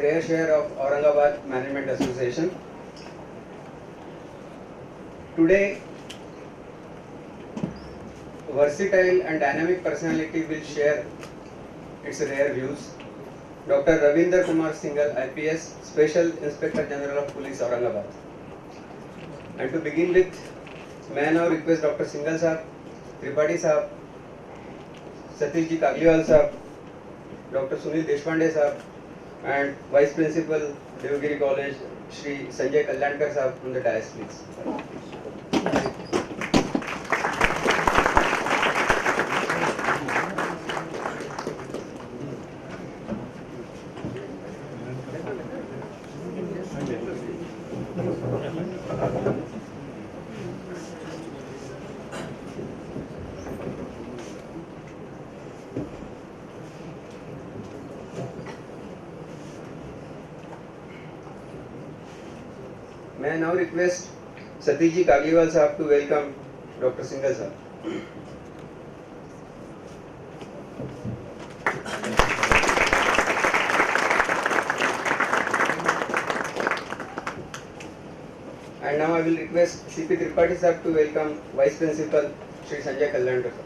Rare Share of Aurangabad Management Association. Today, versatile and dynamic personality will share its rare views. Dr. Ravinder Kumar Singhal, IPS, Special Inspector General of Police, Aurangabad. And to begin with, may I now request Dr. Singhal Sahab, Tripathi Sahab, Satish Ji Kagliwal Sahab, Dr. Sunil Deshpande Sahab, and Vice Principal, Devagiri College, Shri Sanjay Kalyankar Sahab on the dais, please. May I now request Satish Ji Kagliwal Sahab to welcome Dr. Singhal Sahab. And now I will request CP Tripathi Sahab to welcome Vice Principal Shri Sanjay Kalyankar Sahab.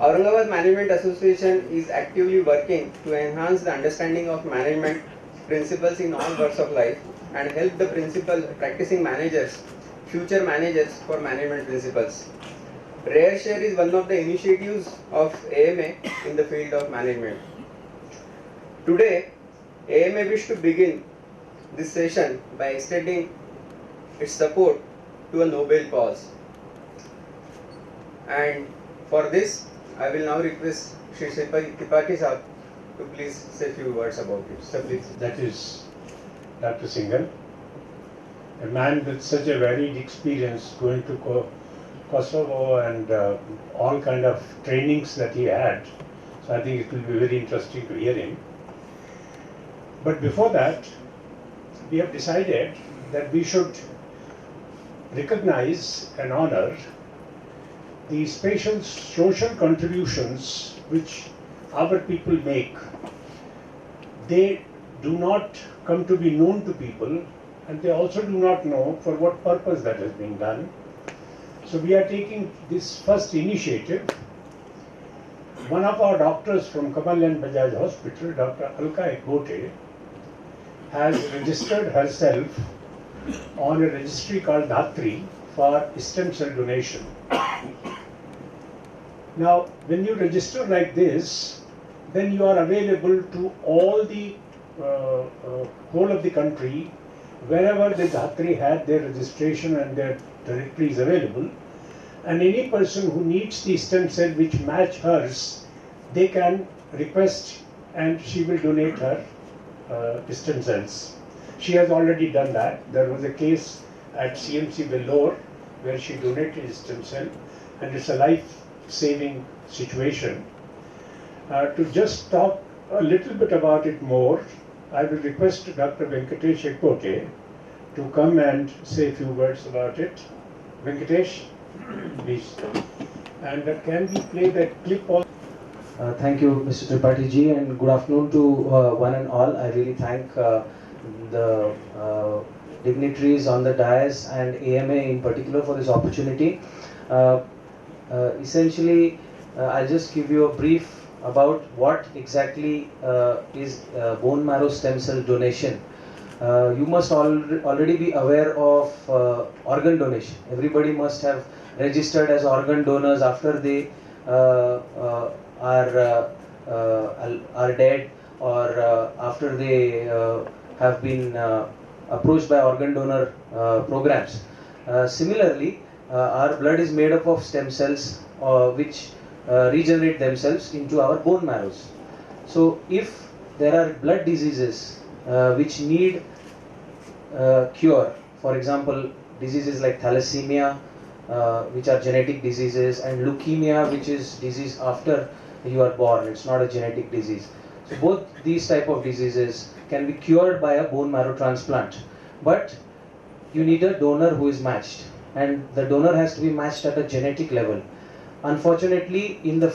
Aurangabad Management Association is actively working to enhance the understanding of management principles in all walks of life and help the principal practicing managers, future managers for management principles. Rare Share is one of the initiatives of AMA in the field of management. Today, AMA wish to begin this session by extending its support to a noble cause. And for this, I will now request Shri Tripathi Sahab to please say a few words about it. Sir, please. That is Dr. Singhal, a man with such a varied experience going to Kosovo and all kind of trainings that he had. So I think it will be very interesting to hear him. But before that, we have decided that we should recognize and honor the special social contributions which our people make. They do not come to be known to people, and they also do not know for what purpose that is being done. So we are taking this first initiative. One of our doctors from Kamalyan Bajaj Hospital, Dr. Alka Ekbote, has registered herself on a registry called Dhatri for stem cell donation. Now, when you register like this, then you are available to all the whole of the country, wherever the Dhatri had their registration and their directories available. And any person who needs the stem cell which match hers, they can request and she will donate her stem cells. She has already done that. There was a case at CMC Vellore where she donated a stem cell, and it's a life-saving situation. To just talk a little bit about it more, I will request Dr. Venkatesh Ekbote to come and say a few words about it. Venkatesh, please. And can we play that clip also? Thank you, Mr. Tripathi ji, and good afternoon to one and all. I really thank the dignitaries on the dais and AMA in particular for this opportunity. Essentially, I'll just give you a brief about what exactly is bone marrow stem cell donation. You must already be aware of organ donation. Everybody must have registered as organ donors after they are dead, or after they have been approached by organ donor programs. Similarly, our blood is made up of stem cells which regenerate themselves into our bone marrows. So if there are blood diseases which need cure, for example, diseases like thalassemia, which are genetic diseases, and leukemia, which is disease after you are born, it's not a genetic disease. So both these type of diseases can be cured by a bone marrow transplant, but you need a donor who is matched. and the donor has to be matched at a genetic level. Unfortunately, in the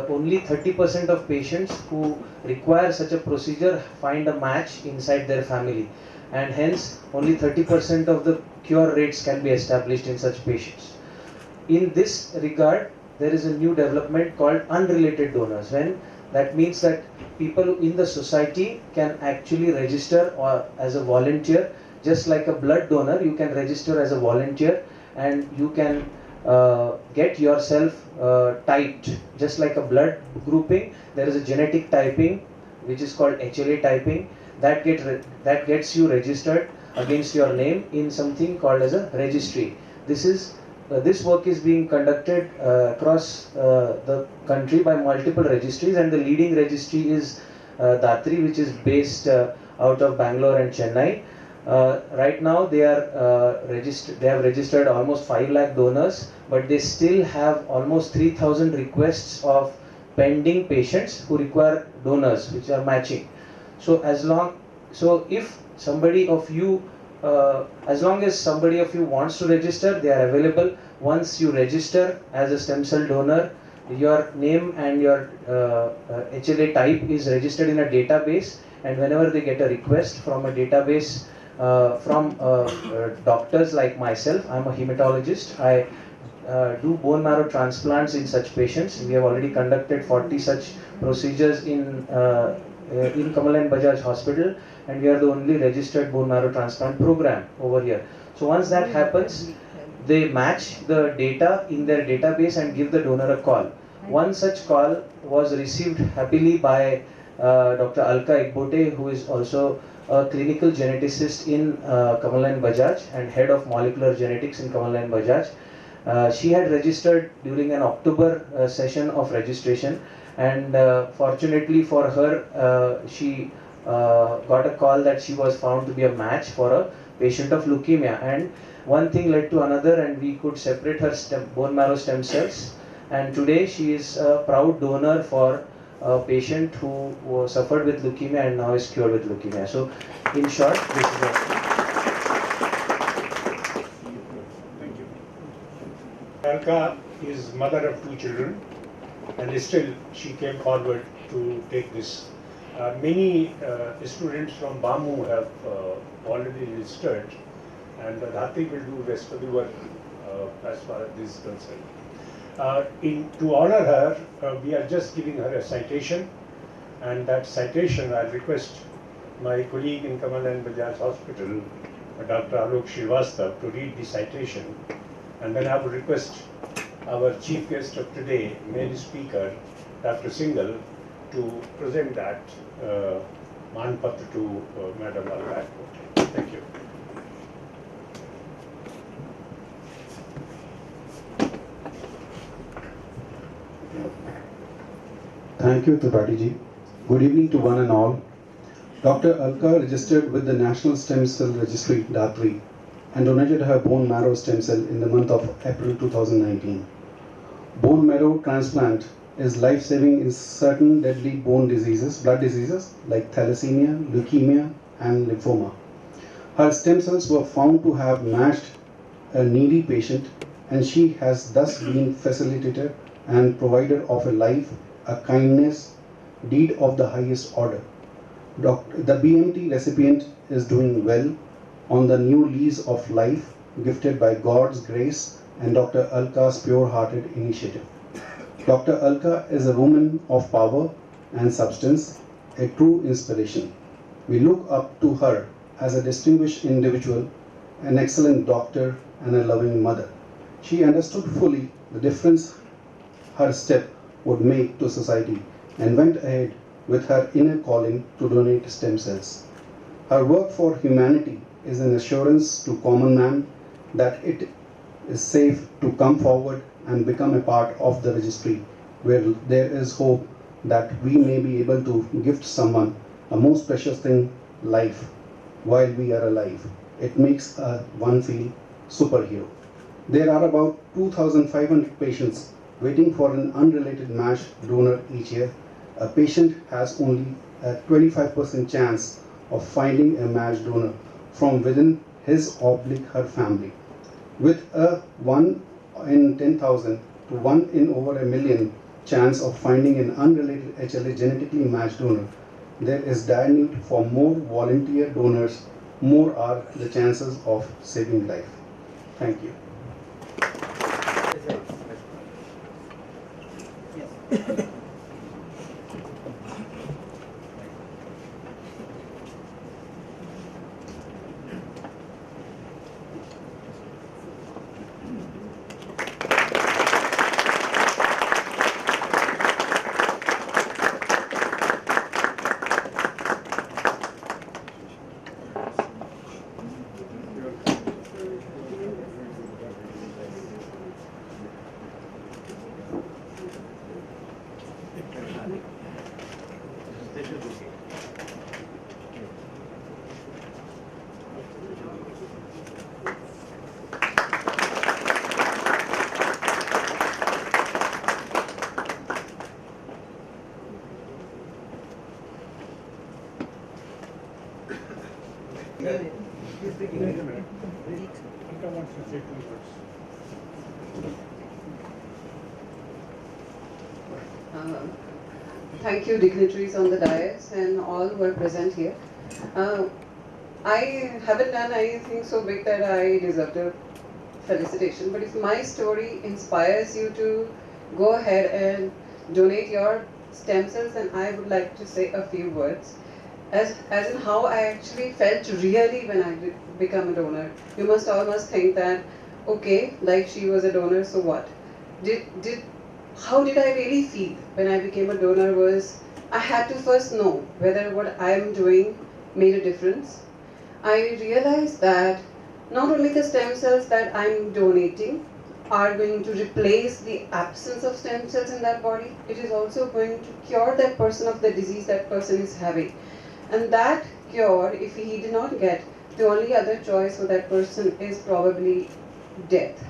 only 30% of patients who require such a procedure find a match inside their family, and hence only 30% of the cure rates can be established in such patients. In this regard, there is a new development called unrelated donors. When that means that people in the society can actually register or as a volunteer, just like a blood donor, you can register as a volunteer and you can get yourself typed just like a blood grouping. There is a genetic typing which is called HLA typing that gets you registered against your name in something called as a registry. This work is being conducted across the country by multiple registries, and the leading registry is Datri, which is based out of Bangalore and Chennai. Right now they are they have registered almost 5 lakh donors, but they still have almost 3,000 requests of pending patients who require donors, which are matching. So if somebody of you as long as somebody of you wants to register, they are available. Once you register as a stem cell donor, your name and your HLA type is registered in a database, and whenever they get a request from a database from doctors like myself, I'm a hematologist. I do bone marrow transplants in such patients. We have already conducted 40 such procedures in Kamal and Bajaj Hospital, and we are the only registered bone marrow transplant program over here. So once that happens, they match the data in their database and give the donor a call. One such call was received happily by Dr. Alka Igbote, who is also a clinical geneticist in Kamal and Bajaj and head of molecular genetics in Kamal and Bajaj. She had registered during an October session of registration, and fortunately for her, she got a call that she was found to be a match for a patient of leukemia, and one thing led to another, and we could separate her bone marrow stem cells, and today she is a proud donor for a patient who suffered with leukemia and now is cured with leukemia. So in short, this is a Thank you. Alka is mother of 2 children, and still she came forward to take this. Many students from BAMU have already registered, and Dhati will do rest of the work as far as this is concerned. To honor her, we are just giving her a citation, and that citation I'll request my colleague in Kamal and Bajaj Hospital, Dr. Alok Srivastava, to read the citation, and then I would request our chief guest of today, main speaker, Dr. Singhal, to present that Manpatra to Madam Alka. Thank you. Thank you, Tripathi ji. Good evening to one and all. Dr. Alka registered with the National Stem Cell Registry, Datri, and donated her bone marrow stem cell in the month of April 2019. Bone marrow transplant is life-saving in certain deadly blood diseases like thalassemia, leukemia, and lymphoma. Her stem cells were found to have matched a needy patient, and she has thus been facilitator and provider of a life, a kindness, deed of the highest order. The BMT recipient is doing well on the new lease of life gifted by God's grace and Dr. Alka's pure-hearted initiative. Dr. Alka is a woman of power and substance, a true inspiration. We look up to her as a distinguished individual, an excellent doctor, and a loving mother. She understood fully the difference her step would make to society and went ahead with her inner calling to donate stem cells. Her work for humanity is an assurance to common man that it is safe to come forward and become a part of the registry, where there is hope that we may be able to gift someone a most precious thing, life, while we are alive. It makes one feel superhero. There are about 2,500 patients waiting for an unrelated match donor each year. A patient has only a 25% chance of finding a match donor from within his or her family. With a 1 in 10,000 to 1 in over a million chance of finding an unrelated HLA genetically matched donor, there is dire need for more volunteer donors. More are the chances of saving life. Thank you. Thank you, dignitaries on the dais and all who are present here. I haven't done anything so big that I deserve a felicitation, but if my story inspires you to go ahead and donate your stem cells, then I would like to say a few words. As in how I actually felt really when I did become a donor. You must almost think that, okay, like she was a donor, so what? How did I really feel when I became a donor was, I had to first know whether what I am doing made a difference. I realized that not only the stem cells that I'm donating are going to replace the absence of stem cells in that body, it is also going to cure that person of the disease that person is having. And that cure, if he did not get, the only other choice for that person is probably death.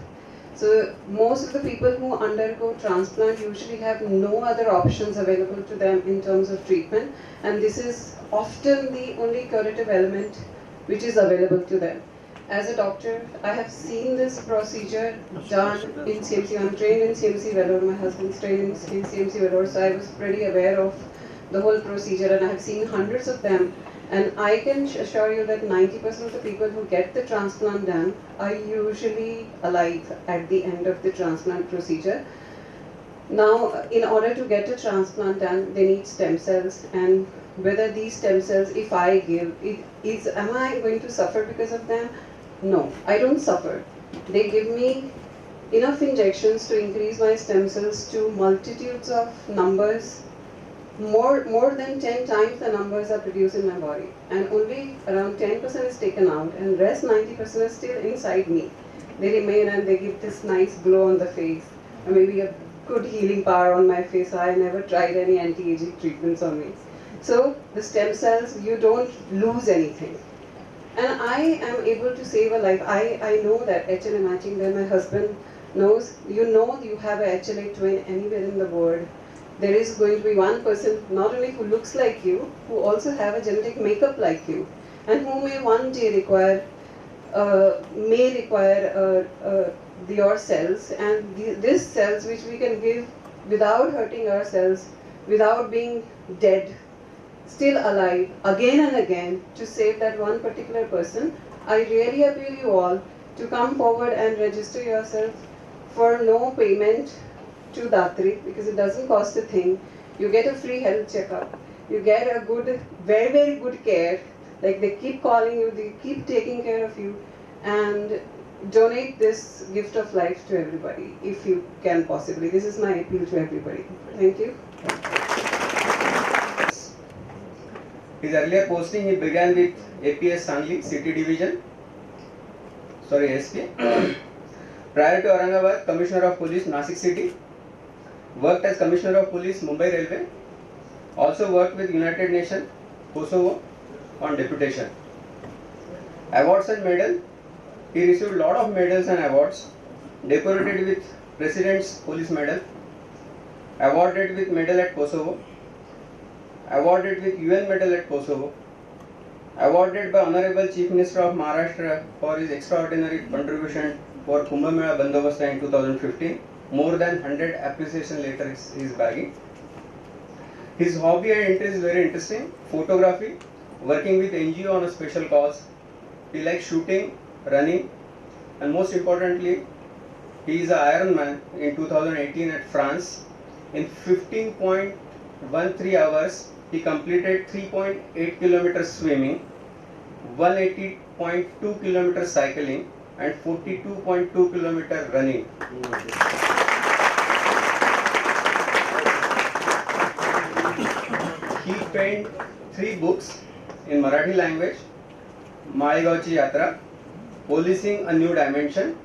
So most of the people who undergo transplant usually have no other options available to them in terms of treatment, and this is often the only curative element which is available to them. As a doctor, I have seen this procedure done in CMC. I'm trained in CMC Vellore, my husband's trained in CMC Vellore, so I was pretty aware of the whole procedure, and I have seen hundreds of them. And I can assure you that 90% of the people who get the transplant done are usually alive at the end of the transplant procedure. Now, in order to get a transplant done, they need stem cells, and whether these stem cells, if I give, am I going to suffer because of them? No, I don't suffer. They give me enough injections to increase my stem cells to multitudes of numbers. More than 10 times the numbers are produced in my body, and only around 10% is taken out, and rest 90% is still inside me. They remain and they give this nice glow on the face, and maybe a good healing power on my face. I never tried any anti-aging treatments on me. So the stem cells, you don't lose anything. And I am able to save a life. I know that HLA matching, when my husband knows, you have a HLA twin anywhere in the world. There is going to be one person, not only who looks like you, who also have a genetic makeup like you, and who may one day require your cells, and these cells which we can give without hurting ourselves, without being dead, still alive, again and again, to save that one particular person. I really appeal you all to come forward and register yourself for no payment to Datri, because it doesn't cost a thing. You get a free health checkup. You get a good, very, very good care. Like, they keep calling you, they keep taking care of you, and donate this gift of life to everybody, if you can possibly. This is my appeal to everybody. Thank you. His earlier posting, he began with APS Sangli City Division, SP. Prior to Aurangabad, Commissioner of Police, Nasik City. Worked as Commissioner of Police, Mumbai Railway. Also worked with United Nations, Kosovo on deputation. Awards and medal. He received a lot of medals and awards. Decorated with President's Police Medal. Awarded with medal at Kosovo. Awarded with UN medal at Kosovo. Awarded by Honorable Chief Minister of Maharashtra for his extraordinary contribution for Kumbh Mela Bandobasta in 2015. More than 100 appreciation letters he is bagging. His hobby and interest is very interesting. Photography, working with NGO on a special cause. He likes shooting, running, and most importantly, he is an Ironman in 2018 at France. In 15.13 hours, he completed 3.8 kilometers swimming, 180.2 kilometers cycling, and 42.2 kilometers running. He penned 3 books in Marathi language: Malegaonची Yatra, Policing a New Dimension,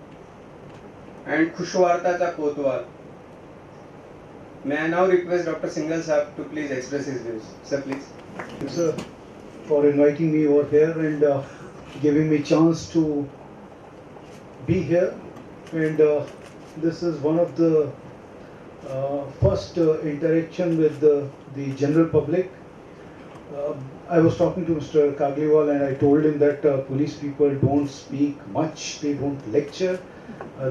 and Khushwartaचा Kotwal. May I now request Dr. Singhal Sahab to please express his views. Sir, please. Thank you, sir, for inviting me over here and giving me chance to be here. And this is one of the first interaction with the general public. I was talking to Mr. Kagliwal and I told him that police people don't speak much, they don't lecture.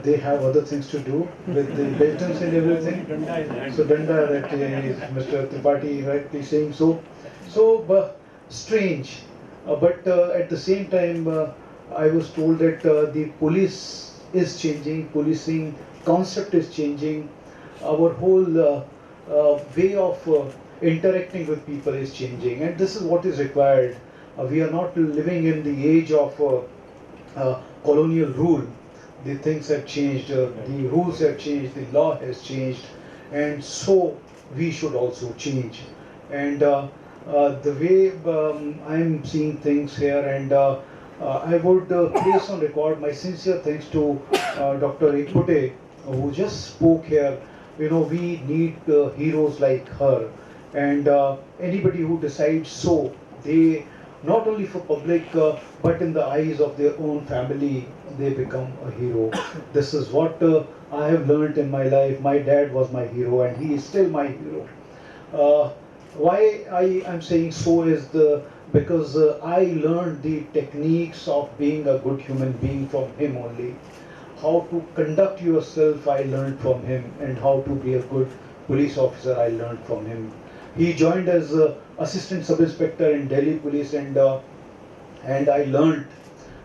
They have other things to do with the business and everything. So Danda, that is Mr. Tripathi rightly saying so. Strange. But at the same time, I was told that the police is changing, policing concept is changing. Our whole way of interacting with people is changing, and this is what is required. We are not living in the age of colonial rule. The things have changed, the rules have changed, the law has changed, and so we should also change. And the way I'm seeing things here, and I would place on record my sincere thanks to Dr. Ekpute, who just spoke here. You know, we need heroes like her, and anybody who decides so, they not only for public but in the eyes of their own family, they become a hero. This is what I have learned in my life. My dad was my hero and he is still my hero. Why I am saying so is because I learned the techniques of being a good human being from him only. How to conduct yourself I learned from him, and how to be a good police officer I learned from him. He joined as assistant sub-inspector in Delhi police, and I learned.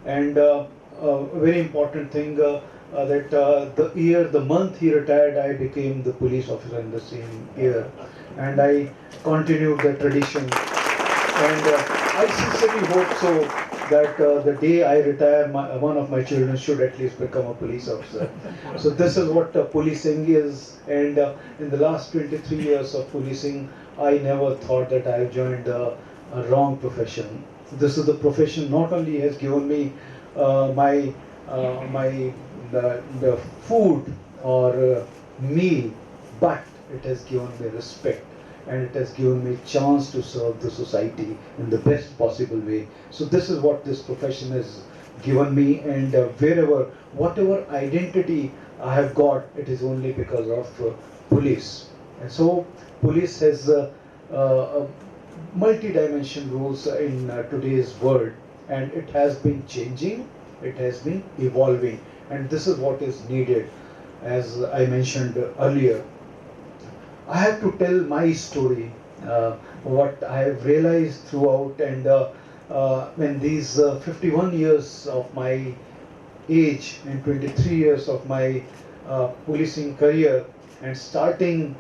And a very important thing that the month he retired, I became the police officer in the same year, and I continued the tradition. And I sincerely hope so that the day I retire, one of my children should at least become a police officer. So this is what policing is, and in the last 23 years of policing, I never thought that I have joined a wrong profession. This is the profession not only has given me the food or meal, but it has given me respect, and it has given me chance to serve the society in the best possible way. So this is what this profession has given me, and whatever identity I have got, it is only because of police. And so police has multi-dimensional roles in today's world, and it has been changing, it has been evolving, and this is what is needed. As I mentioned earlier, I have to tell my story, what I have realized throughout, and in these 51 years of my age and 23 years of my policing career, and starting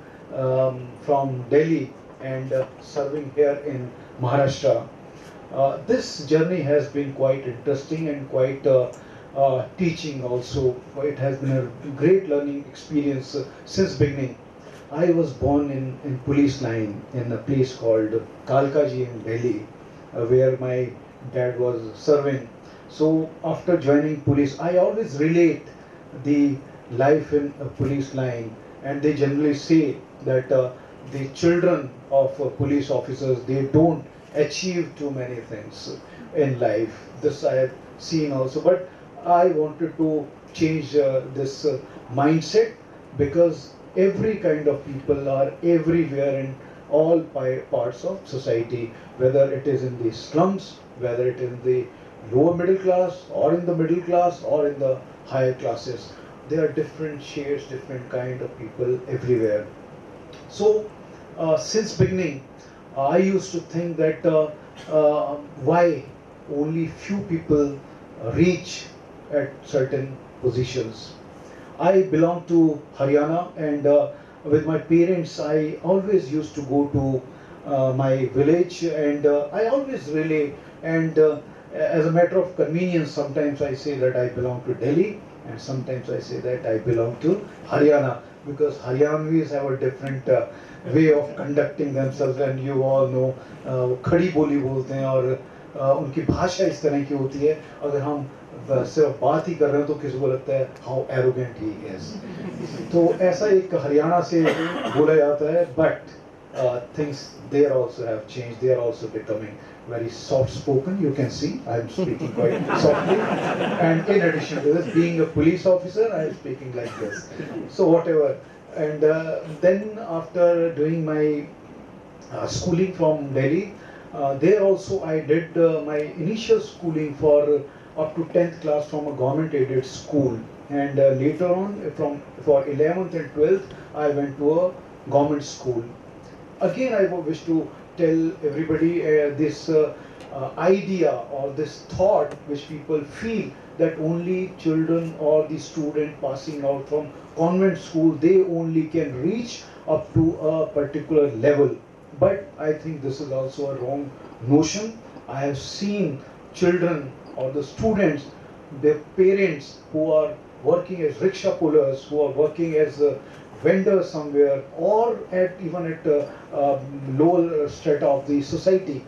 from Delhi and serving here in Maharashtra. This journey has been quite interesting and quite teaching also. It has been a great learning experience since beginning. I was born in police line in a place called Kalkaji in Delhi, where my dad was serving. So after joining police, I always relate the life in a police line, and they generally say that the children of police officers, they don't achieve too many things in life. This I have seen also, but I wanted to change this mindset, because every kind of people are everywhere in all parts of society, whether it is in the slums, whether it is in the lower middle class or in the middle class or in the higher classes. There are different shades, different kind of people everywhere. So since beginning, I used to think that why only few people reach at certain positions. I belong to Haryana, and with my parents, I always used to go to my village, and I always relay. And as a matter of convenience, sometimes I say that I belong to Delhi, and sometimes I say that I belong to Haryana, because Haryanvis have a different way of conducting themselves, and you all know खड़ी बोली बोलते हैं और उनकी भाषा इस तरह की होती है. अगर हम सिर्फ बात ही कर रहे हैं तो किसी को लगता है हाउ एरोगेंट ही इज. तो ऐसा एक हरियाणा से बोला जाता है. But things there also have changed. They are also becoming very soft spoken. You can see I am speaking quite softly, and in addition to this, being a police officer, I am speaking like this. So whatever. And then after doing my schooling from Delhi, there also I did my initial schooling for up to 10th class from a government aided school, and later on for 11th and 12th I went to a government school. Again, I wish to tell everybody this idea or this thought which people feel that only children or the student passing out from convent school, they only can reach up to a particular level. But I think this is also a wrong notion. I have seen children or the students, their parents who are working as rickshaw pullers, who are working as vendors somewhere, or even at lower strata of the society,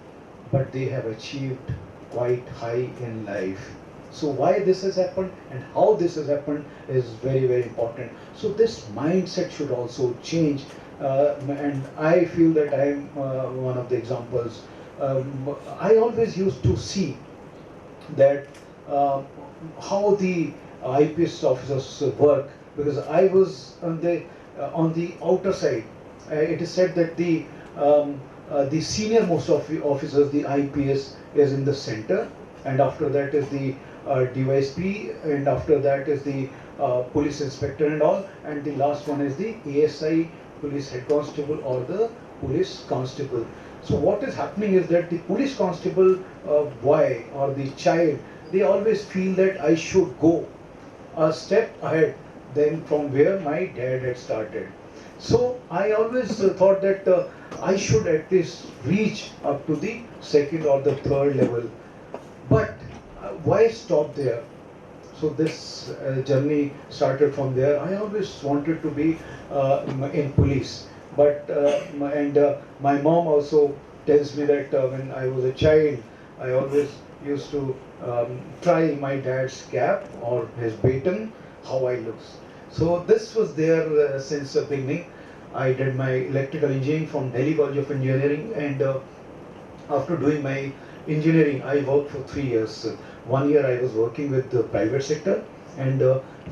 but they have achieved quite high in life. So why this has happened and how this has happened is very, very important. So this mindset should also change, and I feel that I am one of the examples. I always used to see that how the IPS officers work, because I was on the outer side. It is said that the senior most of the officers, the IPS, is in the center, and after that is the DYSP, and after that is the police inspector and all, and the last one is the ASI, police head constable, or the police constable. So what is happening is that the police constable boy or the child, they always feel that I should go a step ahead than from where my dad had started. So I always thought that I should at least reach up to the second or the third level. But why stop there? So this journey started from there. I always wanted to be in police. But my mom also tells me that when I was a child, I always used to try my dad's cap or his baton, how I looks. So this was there since the beginning. I did my electrical engineering from Delhi College of Engineering, and after doing my engineering, I worked for 3 years. 1 year I was working with the private sector, and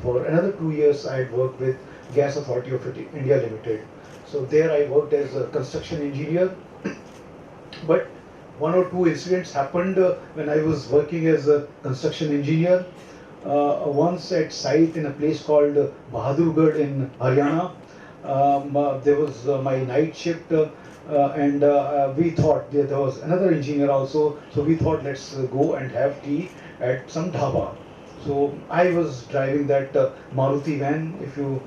for another 2 years I had worked with Gas Authority of India Limited. So there I worked as a construction engineer. But one or two incidents happened when I was working as a construction engineer. Once at site in a place called Bahadurgarh in Haryana, there was my night shift, and we thought there was another engineer also, so we thought let's go and have tea at some dhaba. So I was driving that Maruti van. If you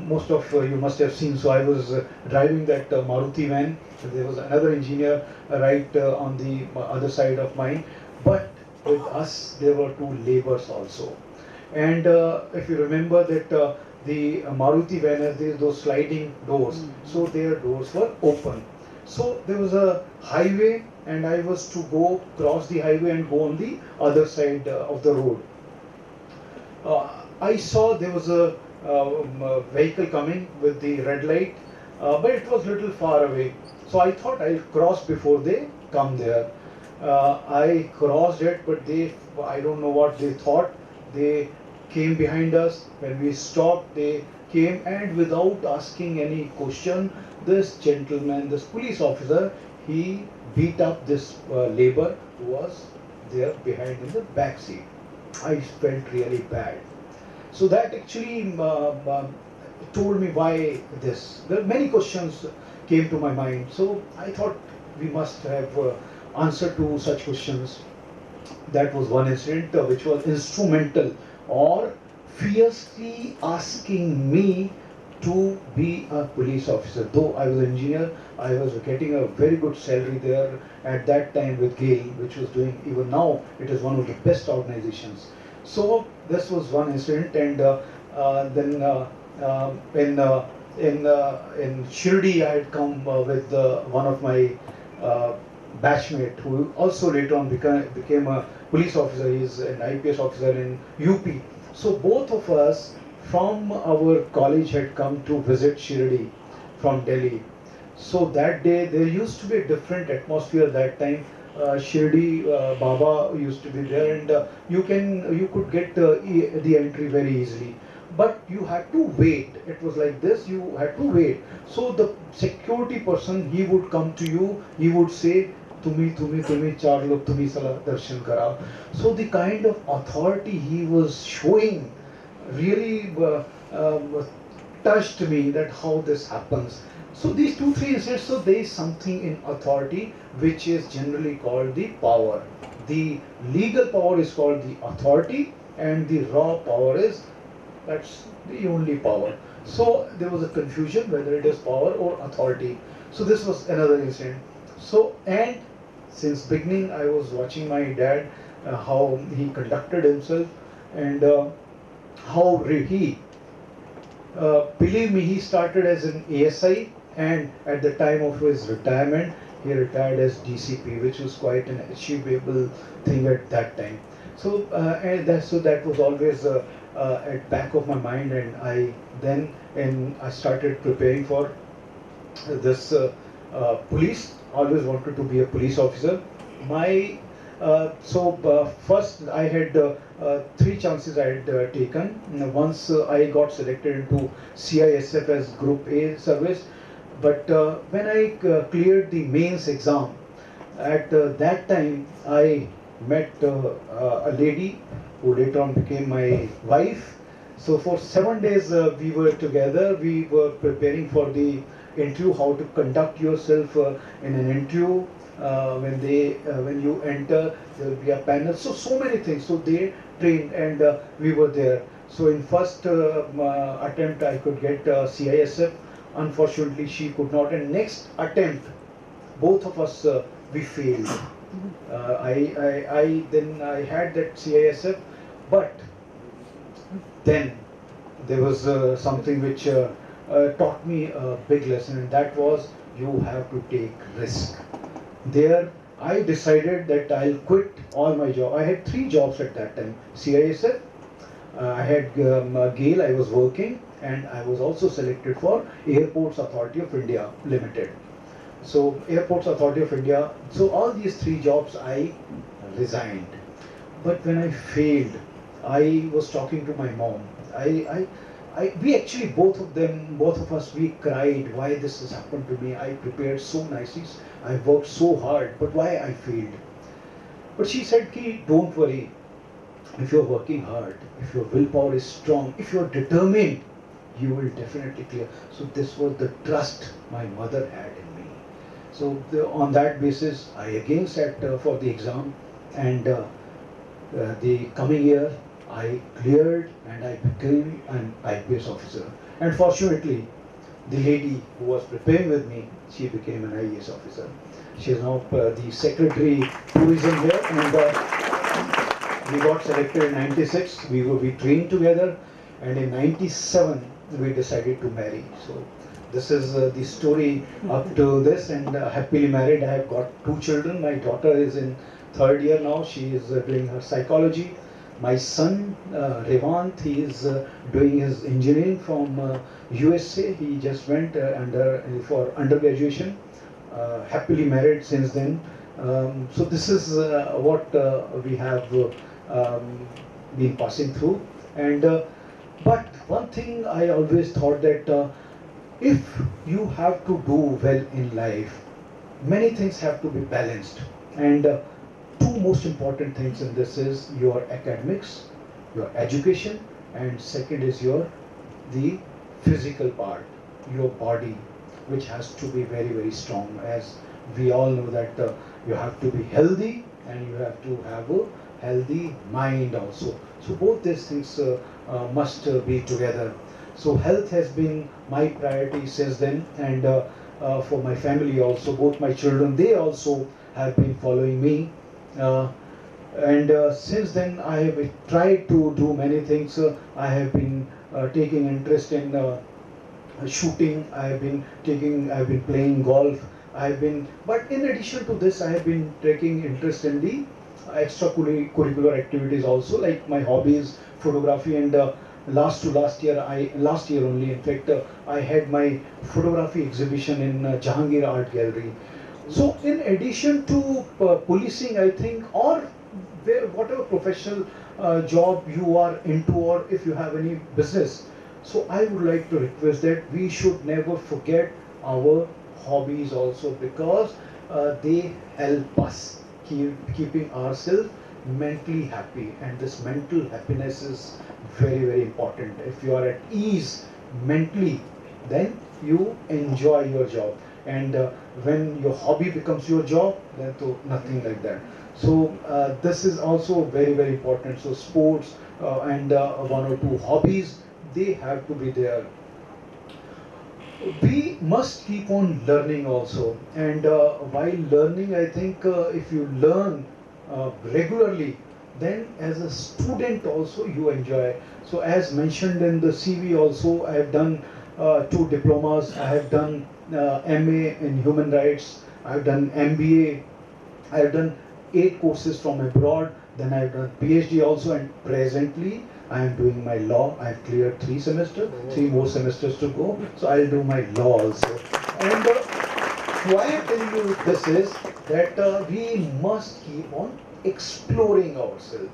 most of you must have seen. So I was driving that Maruti van. There was another engineer right on the other side of mine, but with us there were two laborers also. And if you remember that the Maruti van has those sliding doors, so their doors were open. So there was a highway, and I was to go cross the highway and go on the other side of the road. I saw there was a vehicle coming with the red light, but it was little far away. So I thought I'll cross before they come there. I crossed it, but I don't know what they thought. They came behind us. When we stopped, they came, and without asking any question, this gentleman, this police officer, he beat up this labor who was there behind in the back seat. I felt really bad. So that actually told me why this. There many questions came to my mind. So I thought we must have answer to such questions. That was one incident which was instrumental or fiercely asking me to be a police officer. Though I was an engineer, I was getting a very good salary there at that time with GAIL, which was doing, even now, it is one of the best organizations. So this was one incident, and then in Shirdi, I had come with one of my uh, batchmate who also later on became a police officer. He's an IPS officer in UP. So both of us from our college had come to visit Shirdi from Delhi. So that day there used to be a different atmosphere that time. Shirdi Baba used to be there, and you could get the entry very easily. But you had to wait. It was like this. You had to wait. So the security person, he would come to you. He would say, "Tumi, char log tumi sala darshan kara." So the kind of authority he was showing really touched me, that how this happens. So these two, three incidents, so there is something in authority which is generally called the power. The legal power is called the authority, and the raw power is, that's the only power. So there was a confusion whether it is power or authority. So this was another incident. So, and since beginning I was watching my dad, how he conducted himself, and how he, believe me, he started as an ASI, and at the time of his retirement, he retired as DCP, which was quite an achievable thing at that time. So, so that was always at back of my mind, and I started preparing for this police. Always wanted to be a police officer. My first I had three chances I had taken. Once I got selected into CISF as Group A service, but when I cleared the mains exam, at that time I met a lady who later on became my wife. So for 7 days we were together. We were preparing for the interview, how to conduct yourself in an interview. When you enter, there will be a panel. So many things. So they trained, and we were there. So in first attempt, I could get CISF. Unfortunately, she could not. And next attempt, both of us we failed. I had that CISF, but then there was something which taught me a big lesson, and that was, you have to take risk. There I decided that I'll quit all my job. I had 3 jobs at that time. CISF, I had GAIL, I was working, and I was also selected for Airports Authority of India Limited. So Airports Authority of India, so all these 3 jobs I resigned. But when I failed, I was talking to my mom. We actually, both of us, we cried, why this has happened to me. I prepared so nicely, I worked so hard, but why I failed? But she said, Ki, don't worry. If you're working hard, if your willpower is strong, if you're determined, you will definitely clear. So this was the trust my mother had in me. So on that basis, I again sat for the exam, and the coming year, I cleared and I became an IPS officer. And fortunately, the lady who was preparing with me, she became an IAS officer. She is now the secretary tourism here, and we got selected in '96. We trained together, and in '97 we decided to marry. So this is the story up to this, and happily married. I have got 2 children. My daughter is in 3rd year now. She is doing her psychology. My son, Revant, he is doing his engineering from USA. He just went for undergraduation. Happily married since then. So this is what we have been passing through. And but one thing I always thought, that if you have to do well in life, many things have to be balanced. And two most important things in this is your academics, your education, and second is your the physical part, your body, which has to be very very strong. As we all know that you have to be healthy and you have to have a healthy mind also. So both these things must be together. So health has been my priority since then, and for my family also, both my children, they also have been following me. Uh, and since then I have tried to do many things. I have been taking interest in shooting. I've been playing golf. But in addition to this, I have been taking interest in the extracurricular activities also, like my hobbies, photography, and last year only, in fact, I had my photography exhibition in Jahangir Art Gallery. So, in addition to policing, I think, or whatever professional job you are into, or if you have any business, so I would like to request that we should never forget our hobbies also, because they help us keeping ourselves mentally happy, and this mental happiness is very very important. If you are at ease mentally, then you enjoy your job, and when your hobby becomes your job, then to nothing like that. So this is also very very important. So sports and one or two hobbies, they have to be there. We must keep on learning also, and while learning, I think if you learn regularly, then as a student also you enjoy. So as mentioned in the CV also, I have done two diplomas. I have done MA in human rights. I have done MBA. I have done 8 courses from abroad. Then I have done PhD also, and presently I am doing my law. I have cleared 3 semesters, 3 more semesters to go. So I'll do my law also. And why I tell you this is that we must keep on exploring ourselves.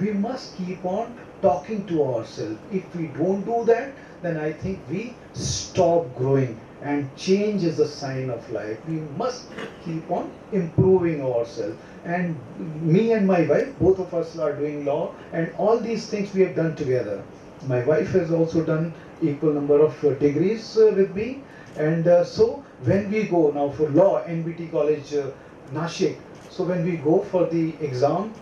We must keep on talking to ourselves. If we don't do that, then I think we stop growing. And change is a sign of life. We must keep on improving ourselves. And me and my wife, both of us are doing law, and all these things we have done together. My wife has also done equal number of degrees with me, and so when we go now for law, NBT College Nashik, so when we go for the exam,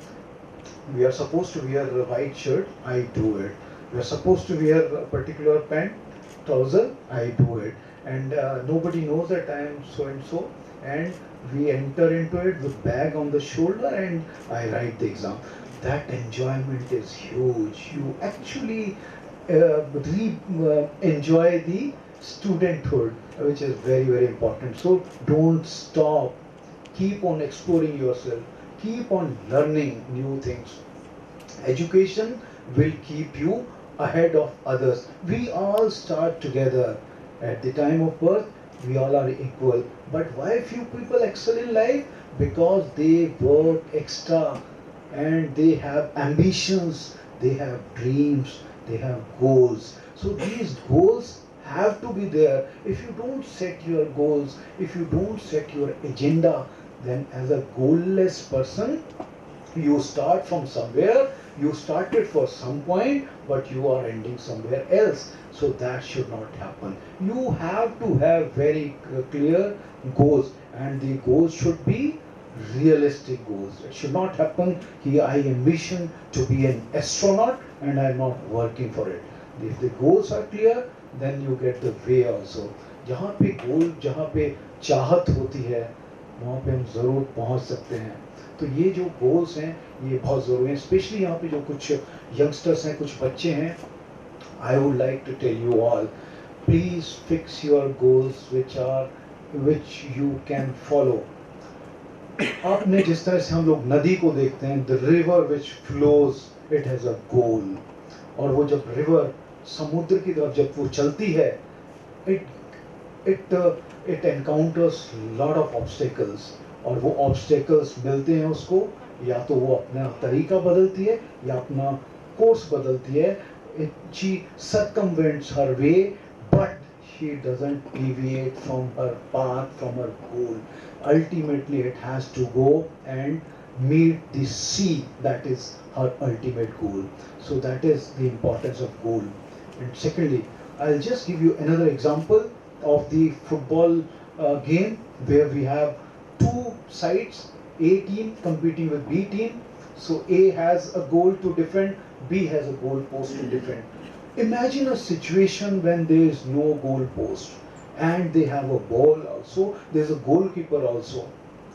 we are supposed to wear a white shirt, I do it. We are supposed to wear a particular pant, trouser, I do it. And nobody knows that I am so and so, and we enter into it with bag on the shoulder, and I write the exam. That enjoyment is huge. You actually enjoy the studenthood, which is very very important. So don't stop. Keep on exploring yourself. Keep on learning new things. Education will keep you ahead of others. We all start together. At the time of birth, we all are equal. But why few people excel in life? Because they work extra, and they have ambitions, they have dreams, they have goals. So these goals have to be there. If you don't set your goals, if you don't set your agenda, then as a goalless person, you start from somewhere, you started for some point, but you are ending somewhere else. So that should not happen. You have to have very clear goals, and the goals should be realistic goals. It should not happen here I ambition to be an astronaut and I am not working for it. If the goals are clear, then you get the way also. जहाँ पे गोल, जहाँ पे चाहत होती है, वहाँ पे हम ज़रूर पहुँच सकते हैं. तो ये जो गोल्स हैं, ये बहुत ज़रूरी हैं. स्पेशली यहाँ पे जो कुछ यंगस्टर्स हैं, कुछ बच्चे हैं, I would like to tell you all, please fix your goals which you can follow. आपने जिस तरह से हम लोग नदी को देखते हैं, the river which flows, it has a goal. और वो जब river समुद्र की तरफ जब वो चलती है, it encounters lot of obstacles, और वो obstacles मिलते हैं उसको, या तो वो अपना तरीका बदलती है या अपना कोर्स बदलती है. She circumvents her way, but she doesn't deviate from her path, from her goal. Ultimately, it has to go and meet the C, that is her ultimate goal. So that is the importance of goal. And secondly, I'll just give you another example of the football game where we have two sides, A team competing with B team. So A has a goal to defend, B has a goal post to defend. Imagine a situation when there is no goal post and they have a ball also, there's a goalkeeper also.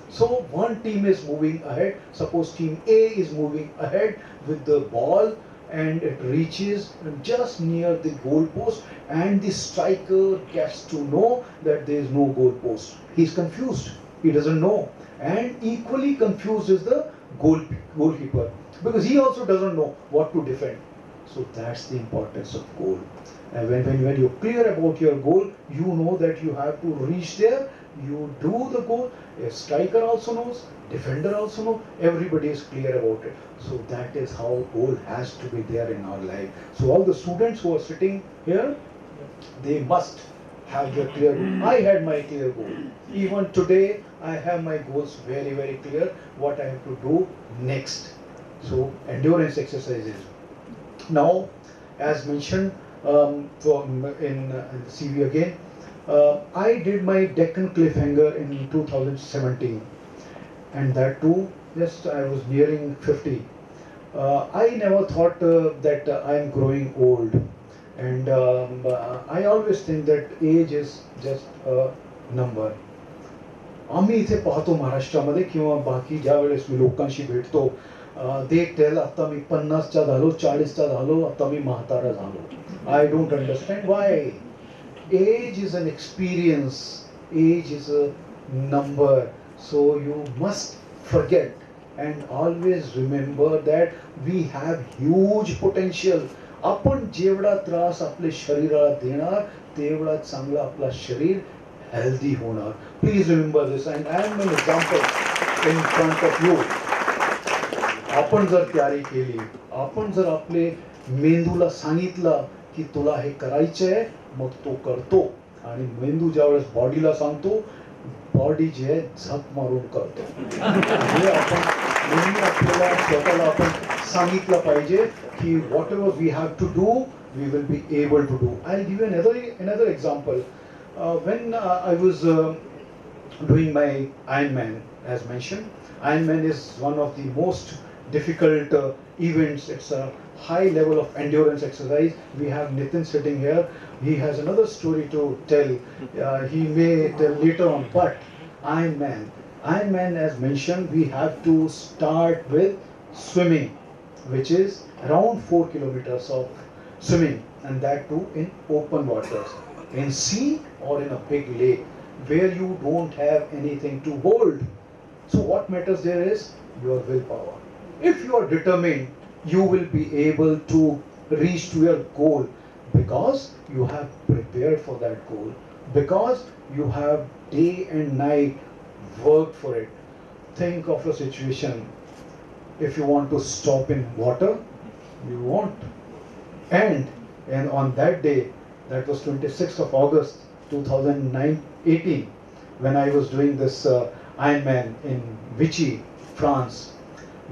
So one team is moving ahead, suppose team A is moving ahead with the ball and it reaches just near the goal post and the striker gets to know that there is no goal post. He's confused, he doesn't know. And equally confused is the goalkeeper because he also doesn't know what to defend. So that's the importance of goal. And when you're clear about your goal, you know that you have to reach there, you do the goal, a striker also knows, defender also knows, everybody is clear about it. So that is how goal has to be there in our life. So all the students who are sitting here, they must have their clear goal. I had my clear goal. Even today, I have my goals very, very clear, what I have to do next. So endurance exercises. Now, as mentioned in the CV again, I did my Deccan Cliffhanger in 2017, and that too, just I was nearing 50. I never thought that I am growing old, and I always think that age is just a number. आम्ही इथे पाहतो महाराष्ट्रामध्ये किंवा बाकी ज्या वेळेस मी लोकांशी भेटतो दे टेल आता मी 50चा झालो 40चा झालो आता मी म्हातारा झालो I don't understand why age is an experience age is a number so you must forget and always remember that we have huge potential आपण जेवढा त्रास आपल्या शरीराला देणार तेवढा चांगला आपला शरीर healthy होणार. Please remember this and I am an example in front of you. आपण जर तयारी केली, आपण जर आपले मेंदूला सांगितलं की तुला हे करायचं आहे, मग तो करतो आणि मेंदू ज्यावेळेस बॉडीला सांगतो, बॉडी जे आहे झक मारून करतो. हे आपण नेहमी आपल्याला स्वतःला आपण सांगितलं पाहिजे की whatever we have to do, we will be able to do. I give you another example. When I was doing my Ironman, as mentioned, Ironman is one of the most difficult events. It's a high level of endurance exercise. We have Nitin sitting here. He has another story to tell. He may tell later on, but Ironman, as mentioned, we have to start with swimming, which is around 4 kilometers of swimming, and that too in open waters. In sea or in a big lake where you don't have anything to hold. So what matters there is your willpower. If you are determined, you will be able to reach to your goal because you have prepared for that goal, because you have day and night worked for it. Think of a situation. If you want to stop in water, you won't. And on that day, that was 26th of August 2018 when I was doing this Ironman in Vichy, France.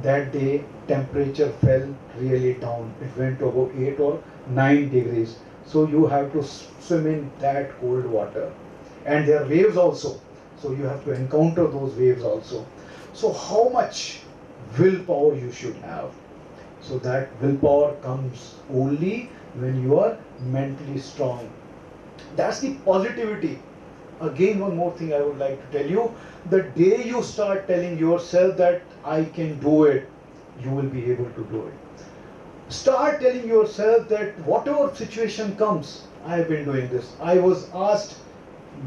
That day temperature fell really down. It went to about 8 or 9 degrees. So you have to swim in that cold water. And there are waves also. So you have to encounter those waves also. So how much willpower you should have? So that willpower comes only when you are mentally strong. That's the positivity. Again, one more thing I would like to tell you. The day you start telling yourself that I can do it, you will be able to do it. Start telling yourself that whatever situation comes, I have been doing this. I was asked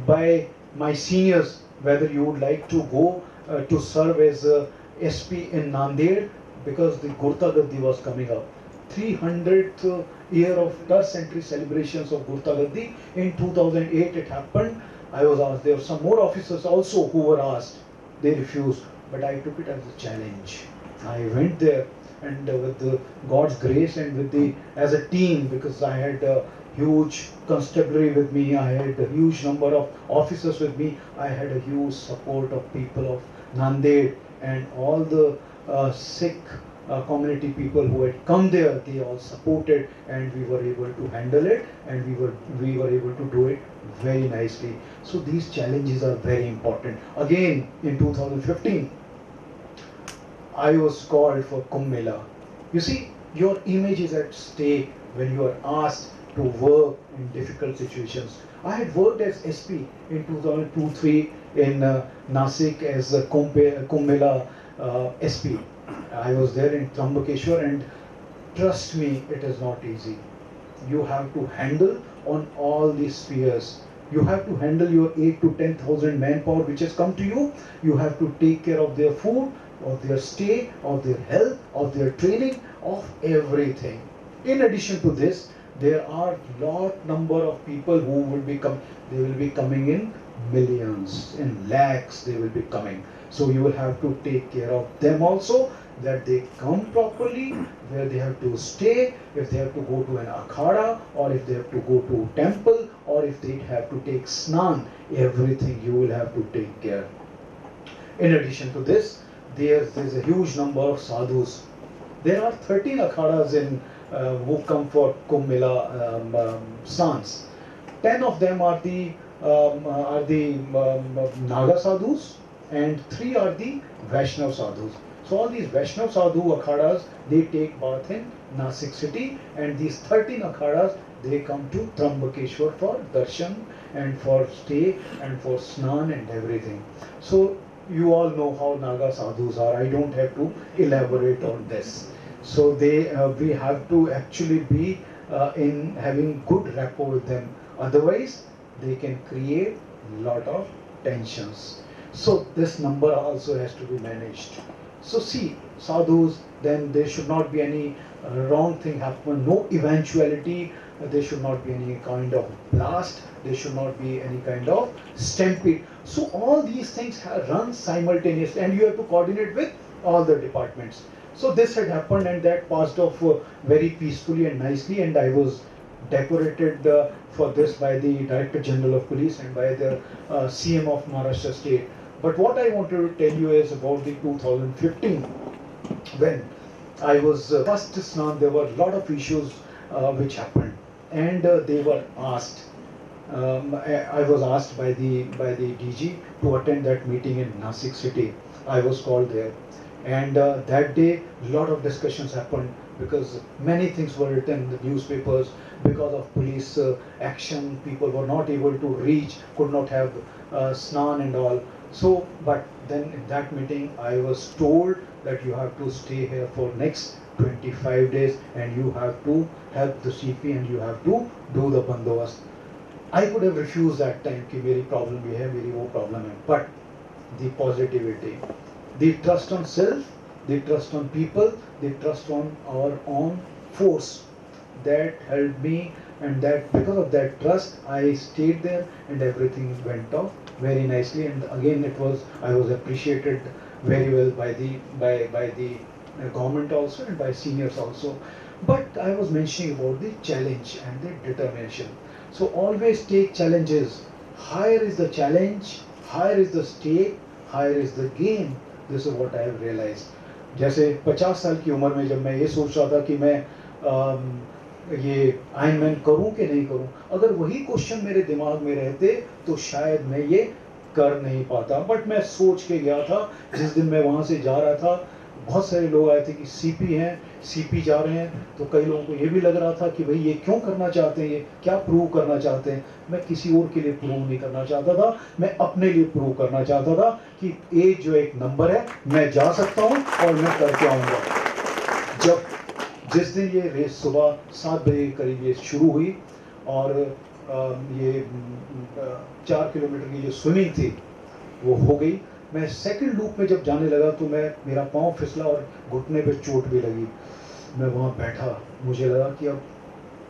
by my seniors whether you would like to go to serve as a SP in Nanded because the Gurta Gaddi was coming up. 300th year of Tur century celebrations of Gurta Gaddi. In 2008 it happened. I was asked. There were some more officers also who were asked. They refused. But I took it as a challenge. I went there and with God's grace and with as a team, because I had a huge constabulary with me, I had a huge number of officers with me, I had a huge support of people of Nanded and all the Sikh community people who had come there, they all supported, and we were able to handle it, and we were able to do it very nicely. So these challenges are very important. Again, in 2015, I was called for Kumbh Mela. You see, your image is at stake when you are asked to work in difficult situations. I had worked as SP in 2002-3 in Nasik as a Kumbh Mela SP. I was there in Trambakeshwar, and trust me, it is not easy. You have to handle on all these spheres. You have to handle your 8 to 10,000 manpower which has come to you. You have to take care of their food, of their stay, of their health, of their training, of everything. In addition to this, there are lot number of people who will be they will be coming in millions, in lakhs they will be coming. So you will have to take care of them also, that they come properly, where they have to stay, if they have to go to an akhada, or if they have to go to temple, or if they have to take snan, everything you will have to take care. In addition to this, there's a huge number of sadhus. There are 13 akhadas in who come for Kumbh Mela snans. 10 of them are the Naga sadhus, and 3 are the Vaishnav sadhus. So all these Vaishnav sadhu akhadas, they take bath in Nasik city, and these 13 akhadas, they come to Trambakeshwar for darshan and for stay and for snan and everything. So you all know how Naga sadhus are. I don't have to elaborate on this. So we have to actually be in having good rapport with them. Otherwise, they can create lot of tensions. So this number also has to be managed. So see, sadhus, then there should not be any wrong thing happen, no eventuality, there should not be any kind of blast, there should not be any kind of stampede. So all these things run simultaneously, and you have to coordinate with all the departments. So this had happened, and that passed off very peacefully and nicely, and I was decorated for this by the Director General of Police and by the CM of Maharashtra State. But what I wanted to tell you is about the 2015, when I was first snan, there were a lot of issues which happened, and they were asked. I was asked by the DG to attend that meeting in Nasik city. I was called there, and that day a lot of discussions happened, because many things were written in the newspapers. Because of police action, people were not able to reach, could not have snan and all. So, but then in that meeting, I was told that you have to stay here for next 25 days, and you have to help the CP, and you have to do the bandobast. I could have refused that time कि मेरी problem ये है, मेरी वो problem है. But the positivity, the trust on self, the trust on people, the trust on our own force, that helped me, and that because of that trust, I stayed there, and everything went off very nicely. And again, I was appreciated very well by the government also, and by seniors also. But I was mentioning about the challenge and the determination. So always take challenges. Higher is the challenge, higher is the stake, higher is the game. This is what I have realized. जैसे 50 साल की उम्र में जब मैं ये सोच रहा था कि मैं ये आयरनमैन करूं कि नहीं करूं, अगर वही क्वेश्चन मेरे दिमाग में रहते तो शायद मैं ये कर नहीं पाता. बट मैं सोच के गया था. जिस दिन मैं वहाँ से जा रहा था, बहुत सारे लोग आए थे कि सीपी हैं, सीपी जा रहे हैं, तो कई लोगों को ये भी लग रहा था कि भाई ये क्यों करना चाहते हैं, ये क्या प्रूव करना चाहते हैं. मैं किसी और के लिए प्रूव नहीं करना चाहता था, मैं अपने लिए प्रूव करना चाहता था कि एज जो एक नंबर है, मैं जा सकता हूँ और मैं करके आऊँगा. जब जिस दिन ये रेस सुबह 7 बजे के करीब ये शुरू हुई, और ये 4 किलोमीटर की जो स्विमिंग थी वो हो गई. मैं सेकंड लूप में जब जाने लगा तो मेरा पाँव फिसला और घुटने पे चोट भी लगी. मैं वहाँ बैठा, मुझे लगा कि अब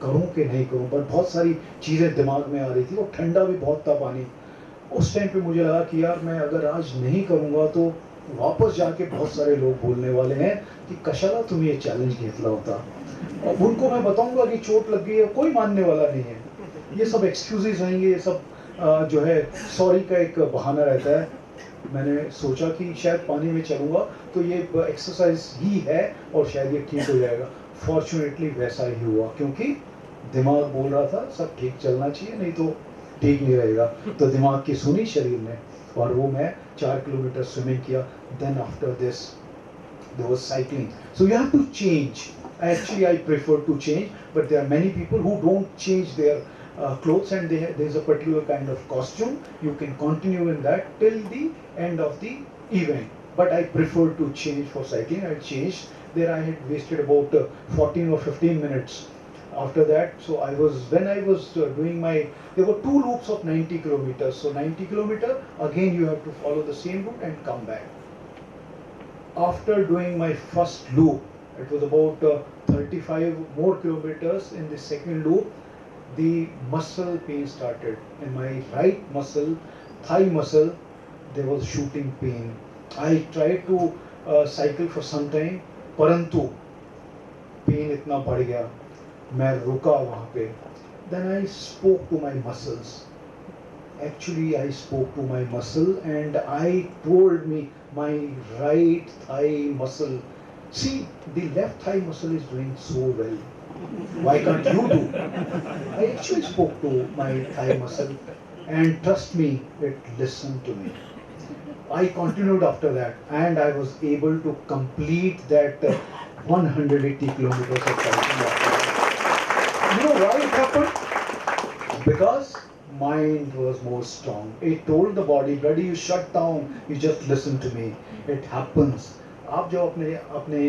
करूँ कि नहीं करूँ, पर बहुत सारी चीज़ें दिमाग में आ रही थी, और ठंडा भी बहुत था पानी. उस टाइम पे मुझे लगा कि यार मैं अगर आज नहीं करूँगा तो वापस जाके बहुत सारे लोग बोलने वाले हैं कि कशाला तुम ये चॅलेंज घेतला होता. और उनको मैं बताऊँगा कि चोट लग गई है, कोई मानने वाला नहीं है. ये सब एक्सक्यूजेस रहेंगे, ये सब जो है सॉरी का एक बहाना रहता है. मैंने सोचा कि शायद पानी में चलूँगा तो ये एक्सरसाइज ही है और शायद ये ठीक हो जाएगा। फॉर्चुनेटली वैसा ही हुआ, क्योंकि दिमाग बोल रहा था सब ठीक चलना चाहिए, नहीं तो ठीक नहीं रहेगा। तो दिमाग की सुनी शरीर ने, और वो मैं 4 किलोमीटर स्विमिंग किया। Then after this there was cycling. So you have to change. Actually, I prefer to change, but there are many people who don't change their clothes, and there's a particular kind of costume. You can continue in that till the end of the event. But I prefer to change for cycling. I changed. There I had wasted about 14 or 15 minutes. After that, so when I was doing there were 2 loops of 90 kilometers. So 90 kilometer, again you have to follow the same route and come back. After doing my first loop, it was about 35 more kilometers. In the second loop, the muscle pain started. In my right muscle, thigh muscle, there was shooting pain. I tried to cycle for some time, परंतु pen इतना बढ़ गया, मैं रुका वहाँ पे. Then I spoke to my muscles. Actually, I spoke to my muscle and I told me my right thigh muscle, see, the left thigh muscle is doing so well. Why can't you do? I actually spoke to my thigh muscle, and trust me, it listened to me. I continued after that, and I was able to complete that 180 kilometers of cycling after that. You know why it happened? Because mind was more strong. It told the body, bloody, you shut down, you just listen to me. It happens. आप जो अपने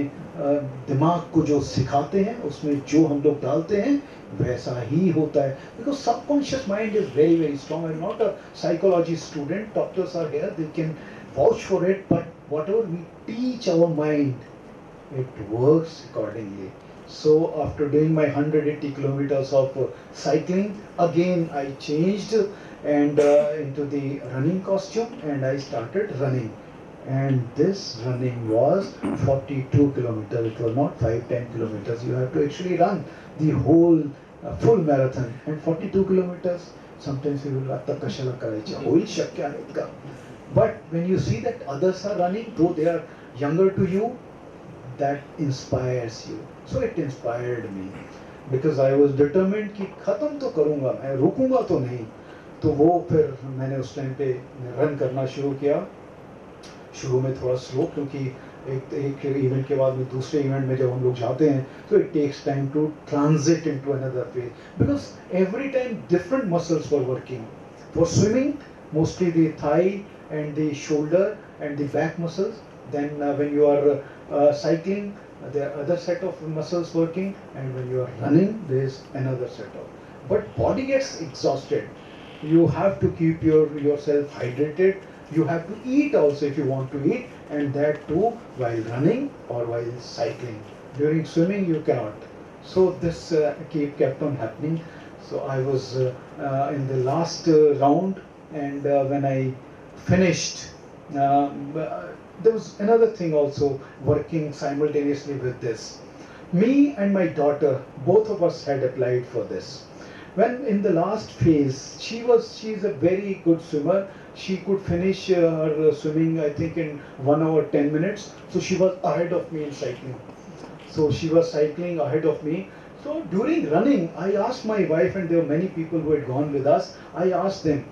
दिमाग को जो सिखाते हैं, उसमें जो हम लोग डालते हैं, वैसा ही होता है. Because subconscious mind is very, very strong. I'm not a psychology student. Doctors are here, they can vouch for it. But whatever we teach our mind, it works accordingly. So after doing my 180 kilometers of cycling, again I changed and into the running costume, and I started running. And this running was 42 kilometers. It was not 5-10 kilometers. You have to actually run the whole full marathon. And 42 kilometers, sometimes you will kashala karaycha. Hoil shakya itka. But when you see that others are running, though they are younger to you, that inspires you. So it inspired me, because I was determined कि खत्म तो करूँगा, मैं रुकूँगा तो नहीं. तो वो फिर मैंने उस टाइम पे रन करना शुरू किया. शुरू में थोड़ा स्लो, क्योंकि एक इवेंट के बाद में दूसरे इवेंट में जब हम लोग जाते हैं, तो it takes time to transit into another phase, because every time different muscles were working. For swimming, mostly the thigh and the shoulder and the back muscles. Then when you are cycling, there are other set of muscles working, and when you are running, there is another set of. But body gets exhausted. You have to keep yourself hydrated. You have to eat also if you want to eat, and that too while running or while cycling. During swimming you cannot. So this kept on happening. So I was in the last round, and when I finished, there was another thing also working simultaneously with this. Me and my daughter, both of us had applied for this. When in the last phase, she is a very good swimmer. She could finish her swimming, I think, in 1 hour 10 minutes. So she was ahead of me in cycling. So she was cycling ahead of me. So during running, I asked my wife, and there were many people who had gone with us. I asked them,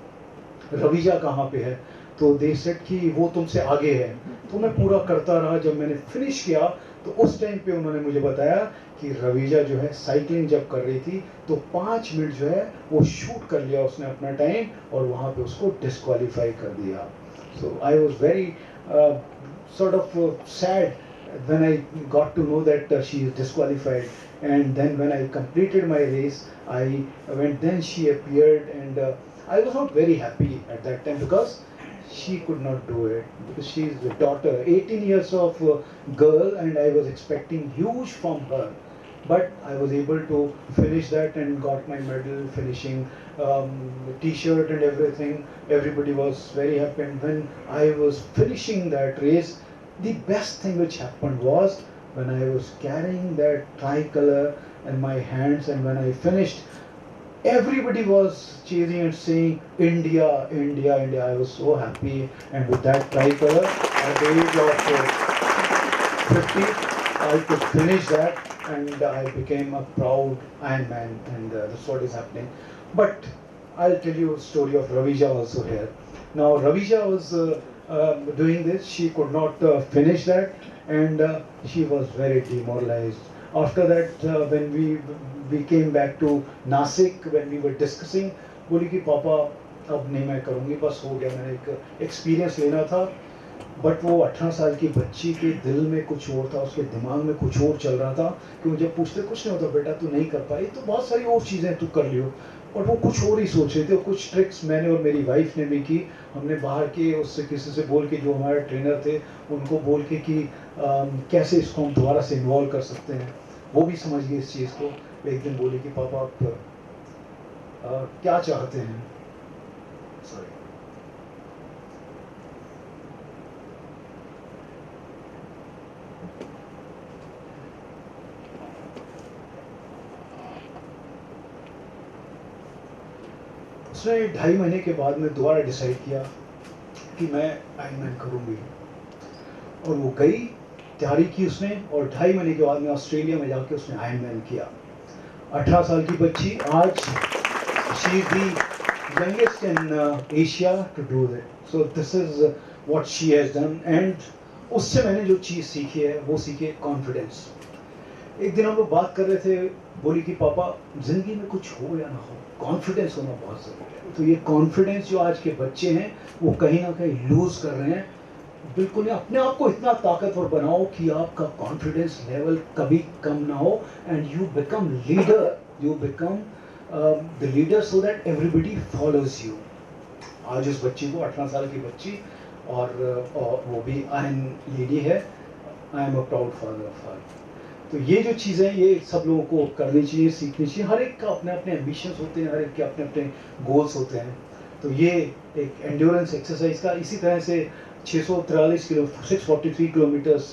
रवीजा कहाँ पे है? तो they said कि वो तुमसे आगे है. तो मैं पूरा करता रहा. जब मैंने फिनिश किया, तो उस टाइम पे उन्होंने मुझे बताया कि रवीजा जो है साइकिलिंग जब कर रही थी, तो 5 मिनट जो है वो शूट कर लिया उसने अपना टाइम, और वहाँ पे उसको डिस्क्वालीफाई कर दिया. So I was very sort of sad when I got to know that she is disqualified. And then when I completed my race, then she appeared, and I was not very happy at that time, because she could not do it, because she is the daughter, 18 years of girl, and I was expecting huge from her. But I was able to finish that and got my medal, finishing t-shirt and everything. Everybody was very happy. And when I was finishing that race, the best thing which happened was when I was carrying that tricolor in my hands, and when I finished, everybody was cheering and saying India, India, India. I was so happy, and with that tricolor at the age of 50, I could finish that, and I became a proud Ironman, and that's what is happening. But I'll tell you a story of Ravija also here. Now Ravija was doing this. She could not finish that, and she was very demoralized. After that, when we came back to Nasik, when we were discussing, बोली कि पापा अब नहीं मैं करूँगी, बस हो गया, मैंने एक एक्सपीरियंस लेना था. बट वो 18 साल की बच्ची के दिल में कुछ और था, उसके दिमाग में कुछ और चल रहा था कि मुझे पूछते कुछ नहीं होता बेटा, तू नहीं कर पाई तो बहुत सारी और चीज़ें तू कर लियो. और वो कुछ और ही सोच रहे थे. और कुछ ट्रिक्स मैंने और मेरी वाइफ ने भी की. हमने बाहर के उससे किसी से बोल के, जो हमारे ट्रेनर थे उनको बोल के कि कैसे इसको हम दोबारा से इन्वॉल्व कर सकते हैं. वो भी समझ गए इस चीज़ को. एक दिन बोले कि पापा आप क्या चाहते हैं. सॉरी. उसने 2.5 महीने के बाद में दोबारा डिसाइड किया कि मैं आयरनमैन करूँगी. और वो गई, तैयारी की उसने, और 2.5 महीने के बाद में ऑस्ट्रेलिया में जाके उसने आयरनमैन किया. 18 साल की बच्ची, आज she is the youngest in Asia to do that. So this is what she has done. And उससे मैंने जो चीज़ सीखी है वो सीखी है कॉन्फिडेंस. एक दिन हम लोग बात कर रहे थे, बोली कि पापा जिंदगी में कुछ हो या ना हो, कॉन्फिडेंस होना बहुत ज़रूरी है. तो ये कॉन्फिडेंस जो आज के बच्चे हैं वो कहीं ना कहीं लूज कर रहे हैं. बिल्कुल नहीं. अपने आप को इतना ताकतवर बनाओ कि आपका कॉन्फिडेंस लेवल कभी कम ना हो, and you become leader. You become the leader so that everybody follows you. आज उस बच्ची को, 18 साल की बच्ची, और वो भी आयरन लेडी है. I am a proud father of her. तो ये जो चीज़ें ये सब लोगों को करनी चाहिए, सीखनी चाहिए. हर एक का अपने अपने एम्बिशंस होते हैं, हर एक के अपने अपने गोल्स होते हैं. तो ये एक एंड्योरेंस एक्सरसाइज का, इसी तरह से 643 किलोमीटर्स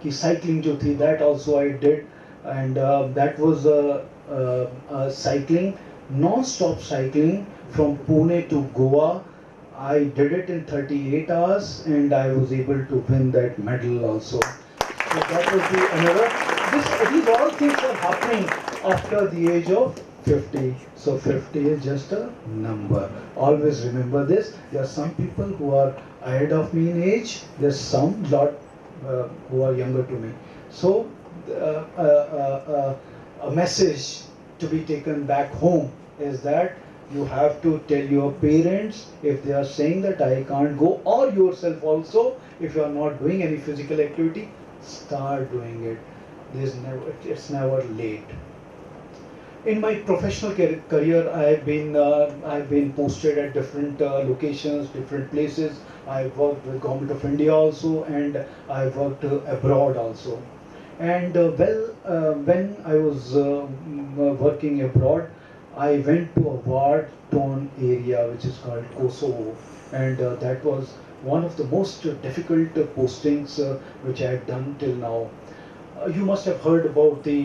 की साइकिलिंग जो थी, that also I did. And that was cycling, non stop cycling from Pune to Goa. I did it in 38 hours and I was able to win that medal also. So that was the another. These all things are happening after the age of 50. So 50 is just a number. Always remember this. There are some people who are ahead of me in age. There's some lot who are younger to me. So a message to be taken back home is that you have to tell your parents if they are saying that I can't go, or yourself also, if you are not doing any physical activity, start doing it. It's never late. In my professional career, I've been posted at different locations, different places. I've worked with Government of India also, and I've worked abroad also. And when I was working abroad, I went to a war-torn area which is called Kosovo, and that was one of the most difficult postings which I have done till now. You must have heard about the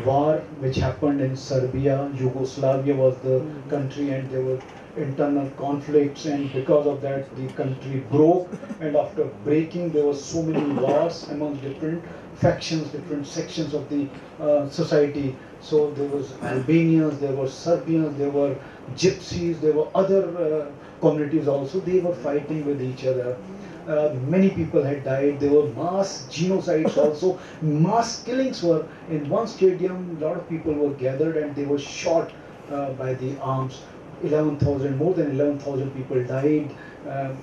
war which happened in Serbia. Yugoslavia was the country, and there were internal conflicts, and because of that the country broke. And after breaking, there were so many wars among different factions, different sections of the society. So there was Albanians, there were Serbians, there were Gypsies, there were other communities also. They were fighting with each other. Many people had died. There were mass genocides also. Mass killings were in one stadium. A lot of people were gathered and they were shot by the arms. 11,000, more than 11,000 people died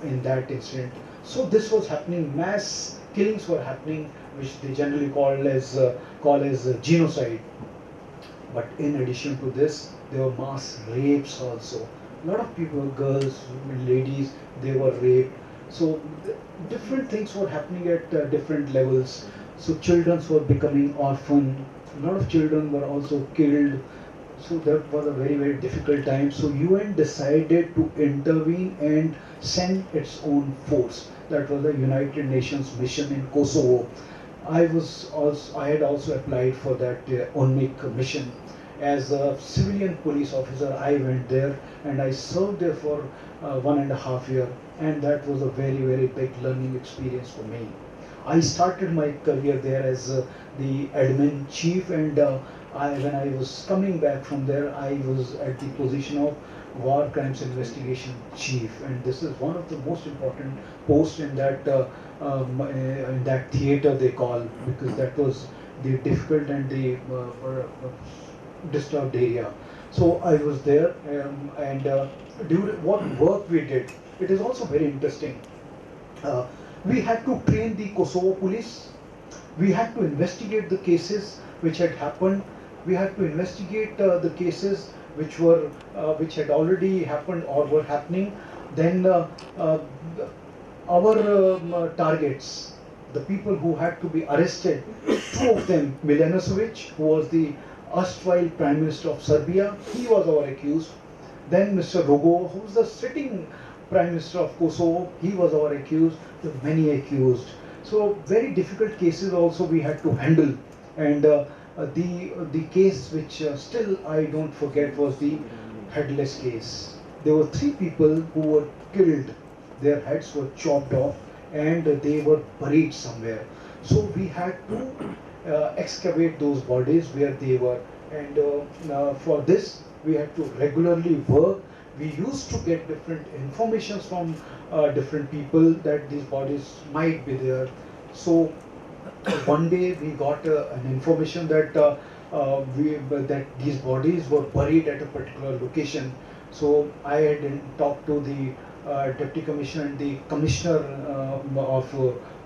in that incident. So this was happening. Mass killings were happening, which they generally call as genocide. But in addition to this, there were mass rapes also. A lot of people, girls, ladies, they were raped. So different things were happening at different levels. So children were becoming orphan. A lot of children were also killed. So that was a very, very difficult time. So UN decided to intervene and send its own force. That was the United Nations mission in Kosovo. I had also applied for that UNMIK mission, as a civilian police officer. I went there and I served there for 1.5 years, and that was a very big learning experience for me. I started my career there as the admin chief, and when I was coming back from there, I was at the position of war crimes investigation chief, and this is one of the most important posts in that theater they call, because that was the difficult and the disturbed area. So I was there, and during what work we did, it is also very interesting. We had to train the Kosovo police. We had to investigate the cases which had happened. We had to investigate the cases which had already happened or were happening. Then our targets, the people who had to be arrested, two of them, Milanovic, who was the erstwhile Prime Minister of Serbia, he was our accused. Then Mr. Rogo, who was the sitting Prime Minister of Kosovo, he was our accused. There were many accused. So very difficult cases also we had to handle. And the case which still I don't forget was the headless case. There were 3 people who were killed. Their heads were chopped off and they were buried somewhere. So we had to excavate those bodies where they were. And for this we had to regularly work. We used to get different information from different people that these bodies might be there. So one day we got an information that that these bodies were buried at a particular location. So I had talked to the deputy commissioner and the commissioner of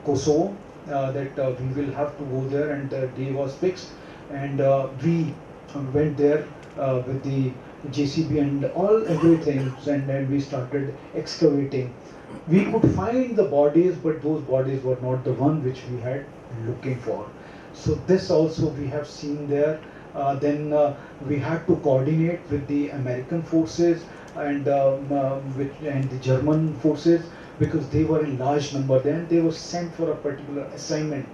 Kosovo that we will have to go there, and the day was fixed, and we went there with the JCB and everything, and then we started excavating. We could find the bodies, but those bodies were not the one which we had looking for. So this also we have seen there. Then we had to coordinate with the American forces and the German forces, because they were in large number. Then they were sent for a particular assignment.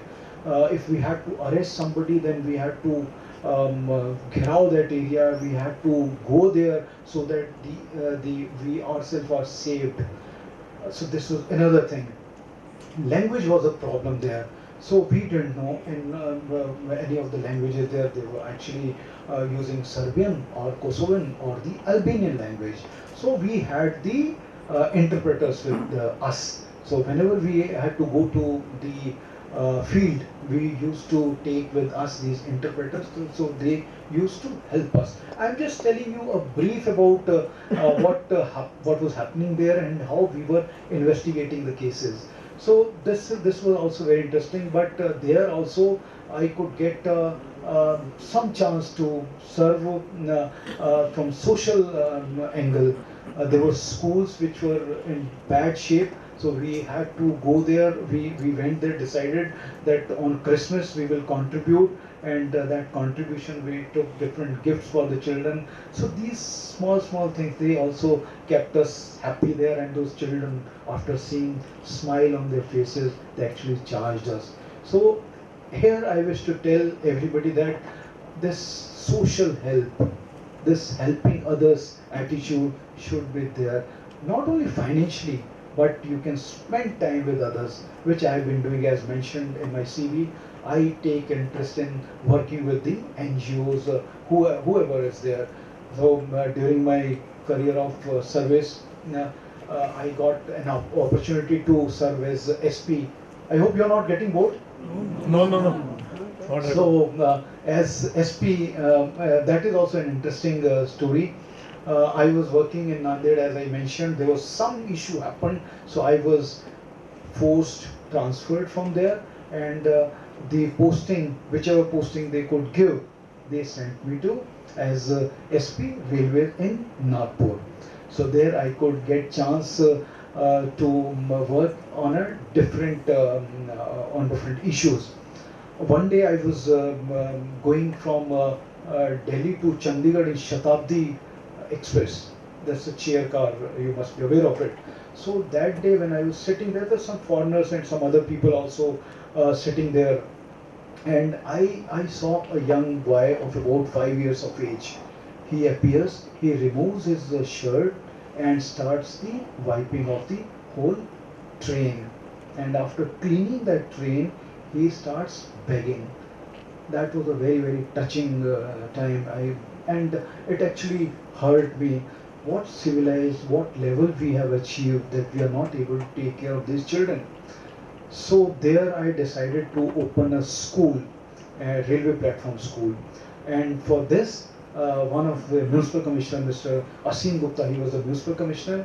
If we had to arrest somebody, then we had to Ghirao that area. We had to go there so that we ourselves are saved. So this was another thing. Language was a problem there. So we didn't know in any of the languages there. They were actually using Serbian or Kosovan or the Albanian language. So we had the interpreters with us. So whenever we had to go to the field, we used to take with us these interpreters. So they used to help us. I'm just telling you a brief about what was happening there and how we were investigating the cases. So this was also very interesting, but there also I could get some chance to serve from social angle. There were schools which were in bad shape, so we had to go there. We went there, decided that on Christmas we will contribute, and that contribution we took different gifts for the children. So these small things, they also kept us happy there, and those children, after seeing smile on their faces, they actually charged us. So here I wish to tell everybody that this social help, this helping others attitude should be there, not only financially, but you can spend time with others, which I have been doing. As mentioned in my CV, I take interest in working with the NGOs, whoever is there. So during my career of service, I got an opportunity to serve as SP. I hope you're not getting bored. No. Not at all. So as SP, that is also an interesting story. I was working in Nanded, as I mentioned. There was some issue happened, so I was transferred from there, and the posting, whichever posting they could give, they sent me to as SP Railway in Nagpur. So there I could get chance to work on a different on different issues. One day I was going from Delhi to Chandigarh in Shatabdi Express. That's a chair car, you must be aware of it. So that day when I was sitting there, some foreigners and some other people also sitting there. and I saw a young boy of about 5 years of age. He appears, he removes his shirt and starts the wiping of the whole train. And after cleaning that train, he starts begging. That was a very, very touching time. And it actually hurt me. What civilized, what level we have achieved that we are not able to take care of these children. So there I decided to open a school, a railway platform school. And for this, one of the municipal commissioner, Mr. Asim Gupta, he was the municipal commissioner,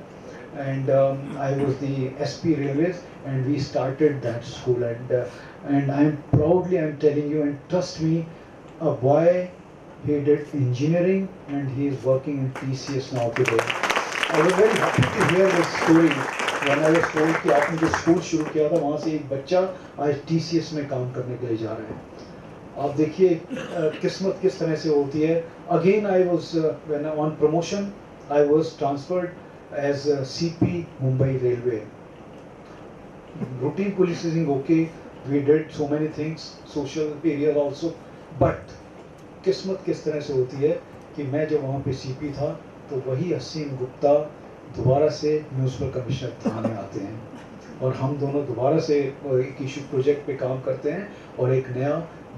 and I was the SP Railways, and we started that school. And I'm telling you, and trust me, a boy, he did engineering, and he is working in TCS now today. I was very happy to hear this story when I was told कि आपने जो school शुरू किया था वहाँ से एक बच्चा आज TCS में काम करने के लिए जा रहा है. आप देखिए किस्मत किस तरह से होती है. Again I was when on promotion I was transferred as CP Mumbai Railway. Routine policing okay, we did so many things, social areas also, but किस्मत किस तरह से होती है कि मैं जब वहाँ पे CP था तो वही असीम गुप्ता दोबारा से म्यूनसिपल कमिश्नर थाने आते हैं और हम दोनों दोबारा से एक इशू प्रोजेक्ट पे काम करते हैं और एक नया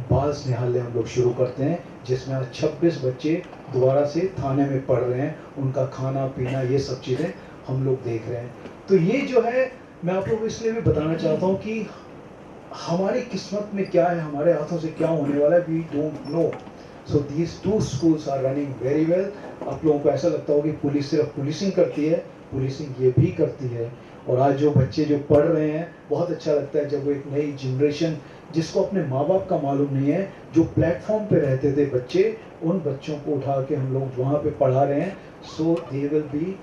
बाल स्नेहालय हम लोग शुरू करते हैं जिसमें 26 बच्चे दोबारा से थाने में पढ़ रहे हैं. उनका खाना पीना ये सब चीज़ें हम लोग देख रहे हैं. तो ये जो है मैं आप लोगों को इसलिए भी बताना चाहता हूँ कि हमारी किस्मत में क्या है, हमारे हाथों से क्या होने वाला है, we don't know. So these 2 schools are running very well. आप लोगों को ऐसा लगता हो कि पुलिस सिर्फ पुलिसिंग करती है, पुलिसिंग ये भी करती है. और आज जो बच्चे जो पढ़ रहे हैं बहुत अच्छा लगता है जब वो एक नई जनरेशन जिसको अपने माँ बाप का मालूम नहीं है, जो प्लेटफॉर्म पे रहते थे बच्चे, उन बच्चों को उठा के हम लोग वहाँ पे पढ़ा रहे हैं. So they will be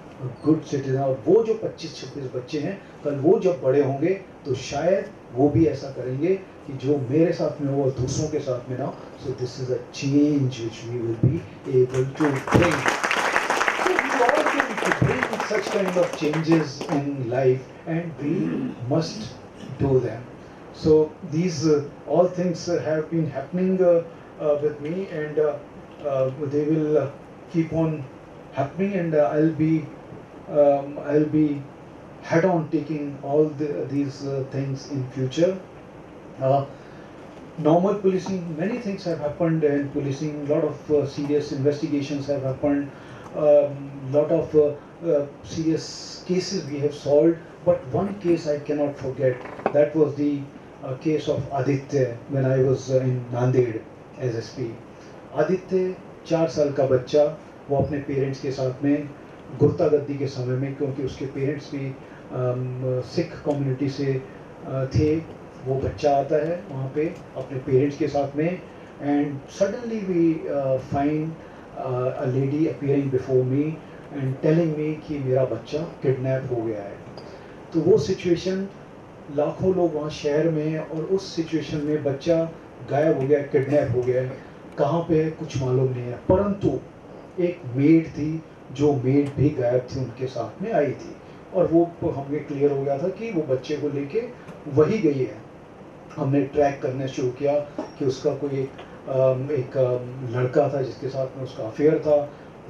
good citizen. और वो जो 25-26 बच्चे हैं कल वो जब बड़े होंगे तो शायद वो भी ऐसा करेंगे कि जो मेरे साथ में हो और दूसरों के साथ में ना. So this is a change which we will be able to bring. So we all can to bring such kind of changes in life, and we must do them. So these all things have been happening with me, and they will keep on happening, and I'll be head on taking all these things in future. Normal policing, many things have happened in policing. A lot of serious investigations have happened. Lot of serious cases we have solved. But one case I cannot forget. That was the case of Aditya when I was in Nanded as SP. Aditya 4 साल का बच्चा, वो अपने parents के साथ में गुर्ता गद्दी के समय में, क्योंकि उसके पेरेंट्स भी सिख कम्युनिटी से थे, वो बच्चा आता है वहाँ पे अपने पेरेंट्स के साथ में, and suddenly we find a lady appearing before me and telling me कि मेरा बच्चा किडनैप हो गया है. तो वो सिचुएशन, लाखों लोग वहाँ शहर में, और उस सिचुएशन में बच्चा गायब हो गया, किडनैप हो गया है, कहाँ पे है कुछ मालूम नहीं है. परंतु एक मेड थी, जो मेड भी गायब थी उनके साथ में आई थी, और वो हमें क्लियर हो गया था कि वो बच्चे को लेके वही गई है. हमने ट्रैक करना शुरू किया कि उसका कोई एक लड़का था जिसके साथ में उसका अफेयर था.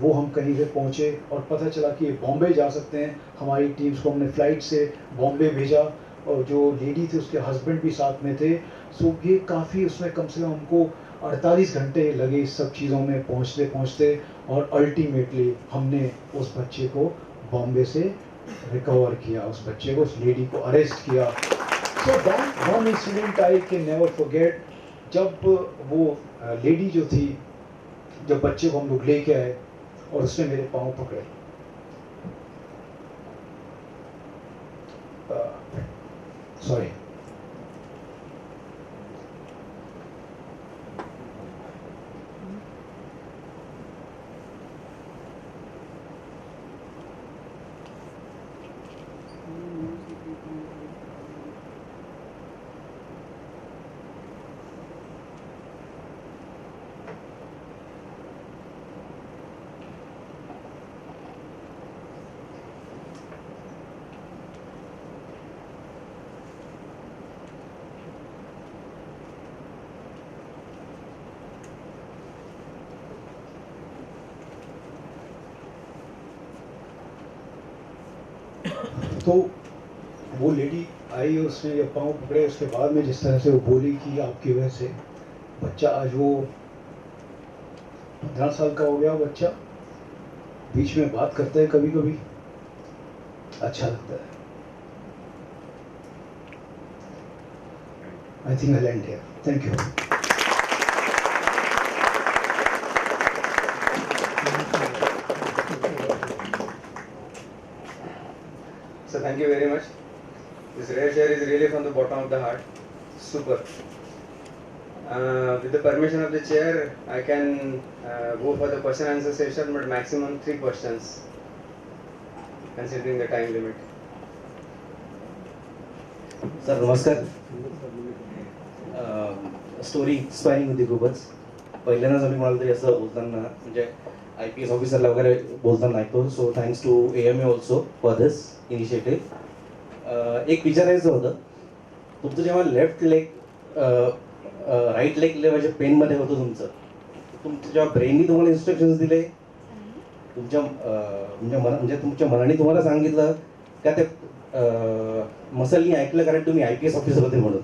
वो हम कहीं से पहुँचे और पता चला कि ये बॉम्बे जा सकते हैं. हमारी टीम्स को हमने फ़्लाइट से बॉम्बे भेजा, और जो लेडी थी उसके हस्बैंड भी साथ में थे. सो ये काफ़ी, उसमें कम से कम हमको 48 घंटे लगे इस सब चीज़ों में पहुँचते पहुँचते, और अल्टीमेटली हमने उस बच्चे को बॉम्बे से रिकवर किया, उस बच्चे को, उस लेडी को अरेस्ट किया. So that one incident I can never forget. जब वो लेडी जो थी, जब बच्चे को हम लोग लेके आए और उसने मेरे पाँव पकड़े, सॉरी, तो वो लेडी आई, उसने जब पाँव पकड़े उसके बाद में जिस तरह से वो बोली कि आपकी वजह से बच्चा आज वो 15 साल का हो गया बच्चा बीच में बात करता है कभी कभी, अच्छा लगता है. I think I land here. Thank you. So thank you very much. This rare share is really from the bottom of the heart. Super. With the permission of the chair, I can go for the question answer session, but maximum 3 questions, considering the time limit. Sir नमस्कार. Story inspiring होती खूपच. पहिल्यांदाच आम्ही म्हणाल तरी असं बोलताना म्हणजे IPS ऑफिसरला वगैरे बोलताना ऐकतो. So thanks to AMA also for this initiative. एक विचारायचं होतं, तुमचं जेव्हा लेफ्ट लेग राईट लेग म्हणजे पेनमध्ये होतं तुमचं जेव्हा ब्रेननी तुम्हाला इन्स्ट्रक्शन्स दिले, तुमच्या म्हणजे तुमच्या मनाने तुम्हाला सांगितलं का ते मसलनी ऐकलं कारण तुम्ही IPS ऑफिसर होते म्हणून?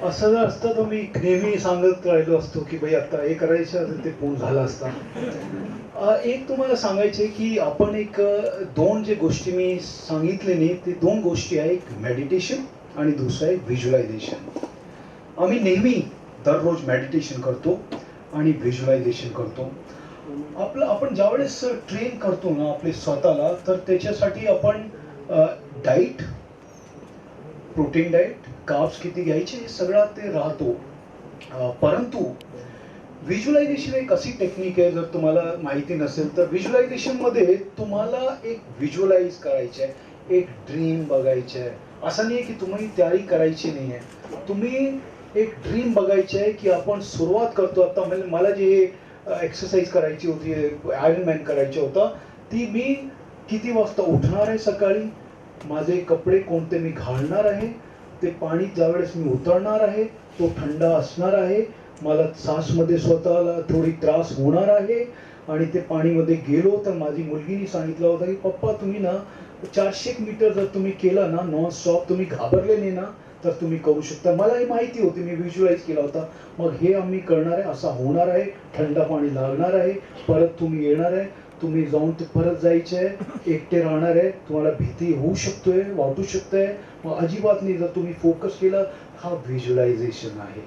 असं जर असतं तर मी नेहमी सांगत राहिलो असतो की भाई आता हे करायचं ते पूर्ण झालं असतं. एक तुम्हाला सांगायचे की आपण एक 2 जे गोष्टी मी सांगितले नाही ते 2 गोष्टी आहे, एक मेडिटेशन आणि दुसरं आहे व्हिज्युअलायझेशन. आम्ही नेहमी दररोज मेडिटेशन करतो आणि व्हिज्युअलायझेशन करतो. आपण ज्यावेळेस ट्रेन करतो ना आपले स्वतःला, तर त्याच्यासाठी आपण डाईट, प्रोटीन डाईट, कार्ब्स किती घ्यायचे हे सगळं ते राहतो. परंतु व्हिज्युअलायझेशन एक अशी टेक्निक आहे, जर तुम्हाला माहिती नसेल तर व्हिज्युअलायझेशनमध्ये तुम्हाला एक व्हिज्युअलाइज करायचं आहे, एक ड्रीम बघायचं आहे. असं नाही की तुम्ही तयारी करायची नाही आहे, तुम्ही एक ड्रीम बघायची आहे की आपण सुरुवात करतो. आता मला जे एक्सरसाइज करायची होती, आयरन मॅन करायचं होतं, ती मी किती वाजता उठणार आहे सकाळी, माझे कपडे कोणते मी घालणार आहे, ते पाणी ज्यावेळेस मी उतरणार आहे तो थंड असणार आहे, मला सासमध्ये स्वतःला थोडी त्रास होणार आहे, आणि ते पाणीमध्ये गेलो तर माझी मुलगीने सांगितलं होतं की पप्पा तुम्ही ना 400 मीटर जर तुम्ही केलं ना नॉन स्टॉप, तुम्ही घाबरले नाही ना तर तुम्ही करू शकता. मला ही माहिती होती, मी व्हिज्युअलाइज केला होता. मग हे आम्ही करणार आहे, असं होणार आहे, थंड पाणी लागणार आहे, परत तुम्ही येणार आहे, तुम्ही जाऊन ते परत जायचे आहे, एकटे राहणार आहे, तुम्हाला भीती होऊ शकतोय, वाटू शकतंय, मग अजिबात नाही. जर तुम्ही फोकस केला, हा व्हिज्युअलायझेशन आहे.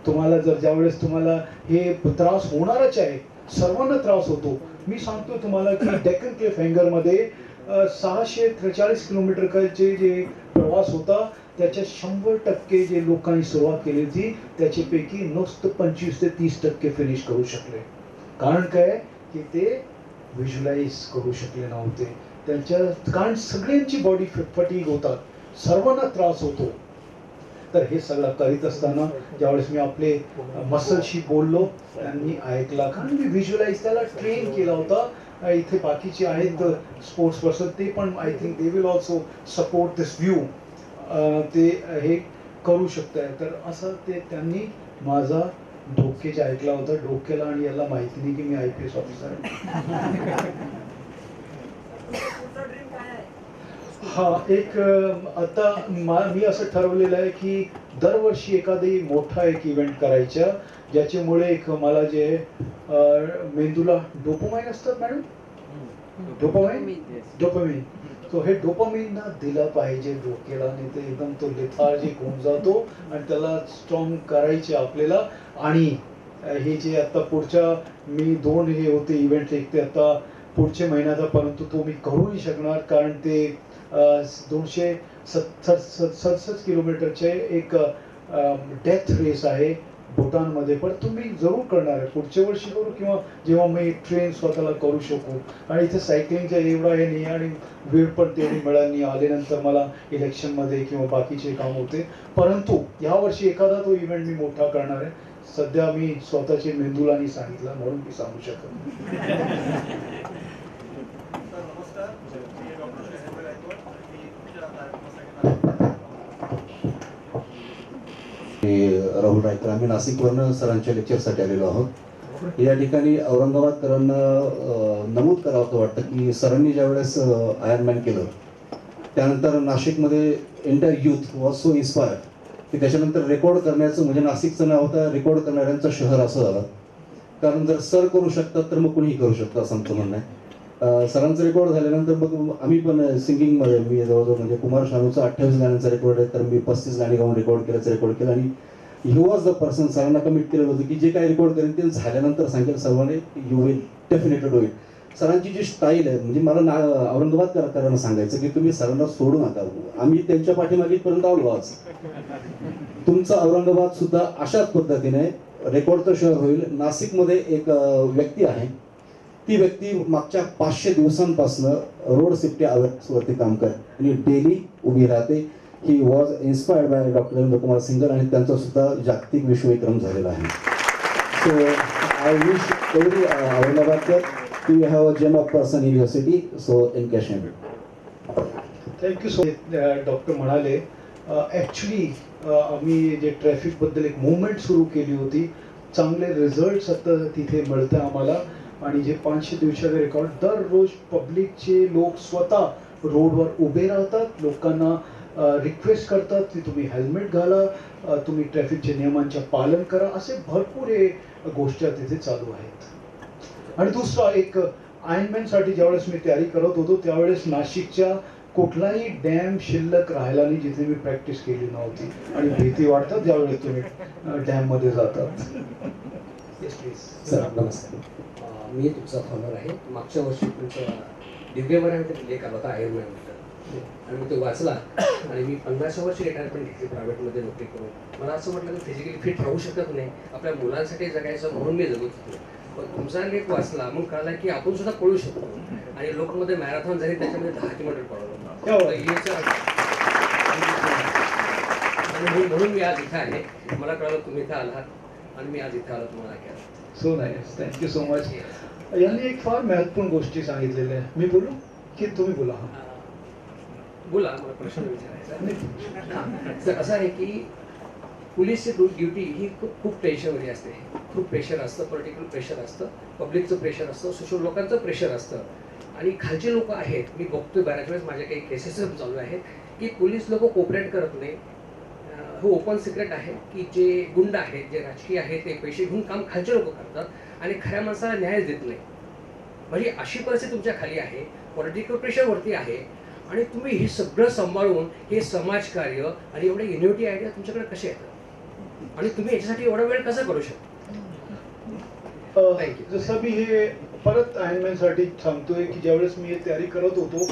तुम्हाला जर ज्यावेळेस तुम्हाला हे त्रास होणारच आहे, सर्वांना त्रास होतो. मी सांगतो तुम्हाला की डेक्कन क्लिफ हँगरमध्ये 643 किलोमीटरचे जे प्रवास होता त्याच्या 100% जे लोकांनी सुरुवात केली होती त्याच्यापैकी नुसतं 25 ते 30% फिनिश करू शकले. कारण काय की ते व्हिज्युअलाइज करू शकले नव्हते. त्यांच्या कारण सगळ्यांची बॉडी फटीग होतात, सर्वांना त्रास होतो. तर हे सगळं करीत असताना ज्यावेळेस मी आपले मसलशी बोललो, त्यांनी ऐकला, कारण मी व्हिज्युअलाइज त्याला ट्रेन केला होता. इथे बाकीचे आहेत स्पोर्ट्स पर्सन, ते पण I think they will also support this view, ते हे करू शकताय. तर असं ते त्यांनी माझा डोक्याचे ऐकला होता, डोक्याला, आणि याला माहिती नाही की मी IPS ऑफिसर आहे. हा एक आता मी असं ठरवलेलं आहे की दरवर्षी एखादी मोठा एक इव्हेंट करायचा, ज्याच्यामुळे एक मला जे मेंदूला डोपामाइन असतात मॅडम, डोपामाइन, तो हे डोपामाइन ना दिलं पाहिजे डोक्याला, नाही तर एकदम तो लेथार्जिक होऊन जातो आणि त्याला स्ट्रॉंग करायचे आपल्याला. आणि हे जे आता पुढच्या मी 2 हे होते इव्हेंट, एक ते आता पुढच्या महिन्याचा, परंतु तो मी करू नाही शकणार कारण ते 267 किलोमीटरचे एक डेथ रेस आहे भूटानमध्ये. पण तुम्ही जरूर करणार आहे, पुढच्या वर्षी करू किंवा जेव्हा मी ट्रेन स्वतःला करू शकू. आणि इथे सायकलिंगचा एवढा हे नाही आणि वेळ पण तेवढी मिळाली नाही, आल्यानंतर मला इलेक्शनमध्ये किंवा बाकीचे काम होते. परंतु यावर्षी एखादा तो इव्हेंट मी मोठा करणार आहे. सध्या मी स्वतःचे मेंदूला नाही सांगितलं म्हणून मी सांगू शकतो. राहुल रायकर, आम्ही नाशिकवरनं सरांच्या लेक्चरसाठी आलेलो आहोत. या ठिकाणी औरंगाबादकरांना नमूद करावं वाटतं की सरांनी ज्यावेळेस आयर्नमॅन केलं त्यानंतर नाशिकमध्ये entire youth was so inspire की त्याच्यानंतर रेकॉर्ड करण्याचं म्हणजे नाशिकचं नाव होतं रेकॉर्ड करणाऱ्यांचं शहर असं झालं. कारण जर सर करू शकतात तर मग कोणीही करू शकतं असं आमचं म्हणणं आहे. सरांचं रेकॉर्ड झाल्यानंतर मग आम्ही पण सिंगिंगमध्ये मी जवळजवळ म्हणजे कुमार शानूचं 28 गाण्यांचा रेकॉर्ड आहे तर मी 35 गाणी गाऊन रेकॉर्ड केलं आणि ही वॉज द पर्सन सरांना कमिट केलेलं होतं की जे काही रेकॉर्ड करेन ते झाल्यानंतर सांगेल सर्वांनी you will definitely do it. सरांची जी स्टाईल आहे म्हणजे मला औरंगाबादकरांना सांगायचं की तुम्ही सरांना सोडू नका. आम्ही त्यांच्या पाठीमागेपर्यंत आलो आज. तुमचं औरंगाबाद सुद्धा अशाच पद्धतीने रेकॉर्डचं शहर होईल. नाशिकमध्ये एक व्यक्ती आहे ती व्यक्ती मागच्या 500 दिवसांपासून रोड सेफ्टी अवेअरनेसवरती काम करते आणि डेली उभी राहते. He was inspired by doctor Ravindra Kumar Singal आणि त्यांचा सुद्धा जागतिक विश्वविक्रम झालेला आहे. सो आय विश एव्हरी औरंगाबादकर to have a gem of person in your city. So in cash thank you so doctor म्हणाले ॲक्च्युली आम्ही जे ट्रॅफिकबद्दल एक मुवमेंट सुरू केली होती चांगले रिझल्ट्स आता तिथे मिळतं आम्हाला आणि जे 500 दिवसाचे रेकॉर्ड दररोज पब्लिकचे लोक स्वतः रोडवर उभे राहतात लोकांना रिक्वेस्ट करतात की तुम्ही हेल्मेट घाला तुम्ही ट्रॅफिकच्या नियमांचे पालन करा असे भरपूर हे गोष्टी तिथे चालू आहेत. आणि दुसरा एक आयर्नमॅनसाठी ज्यावेळेस मी तयारी करत होतो त्यावेळेस नाशिकच्या कुठलाही डॅम शिल्लक राहिला नाही जिथे मी प्रॅक्टिस केली नव्हती आणि भीती वाटतात ज्यावेळेस तुम्ही डॅममध्ये जातात. Yes please. सर नमस्कार. मी तुमचा फॉलोअर आहे. मागच्या वर्षी तुमचा दिव्यभरामध्ये लेख आला होता आयर्नमॅनबद्दल आणि मी तो वाचला आणि मी 50 वर्ष रिटायरमेंट घेतली प्रायव्हेटमध्ये नोकरी करून. मला असं म्हटलं की फिजिकली फिट राहू शकत नाही आपल्या मुलांसाठी जगायचं म्हणून मी जगत होतो. पण तुमचा लेख वाचला मग कळला की आपण सुद्धा पळू शकतो आणि लोकमध्ये मॅरेथॉन झाली त्याच्यामध्ये 10 किलोमीटर पळवलं आणि म्हणून मी आज इथं आहे. मला कळलं तुम्ही इथं आलात आणि मी आज इथं आलो तुम्हाला केलं. So nice. Thank you so much. यांनी एक फार महत्वपूर्ण गोष्टी सांगितलेल्या आहे. मी बोलू की तुम्ही बोला? बोला मला प्रश्न विचारायचा. तर असं आहे की पोलीसची ड्युटी ही खूप टेन्शनमध्ये असते. खूप प्रेशर असतं पॉलिटिकल प्रेशर असतं पब्लिकचं प्रेशर असतं सोशल लोकांचं प्रेशर असतं आणि खालचे लोक आहेत मी बघतोय बऱ्याच वेळेस माझ्या काही केसेस चालू आहेत की पोलीस लोक कोऑपरेट करत नाही. हे ओपन सिक्रेट आहे की जे गुंड आहेत जे राजकीय आहेत ते पैसे घेऊन काम खालचे लोक करतात आणि खऱ्या माणसाला न्याय देत नाही. म्हणजे अशी परिस्थिती तुमच्या खाली आहे पॉलिटिकल प्रेशरवरती आहे आणि तुम्ही हे सगळं सांभाळून हे समाजकार्य आणि एवढे इनोव्हेटिव्ह आयडिया तुमच्याकडे कसे येतात आणि तुम्ही याच्यासाठी एवढा वेळ कसा करू शकता? जसं मी हे परत आयर्नमॅनसाठी सांगतोय की ज्यावेळेस मी हे तयारी करत होतो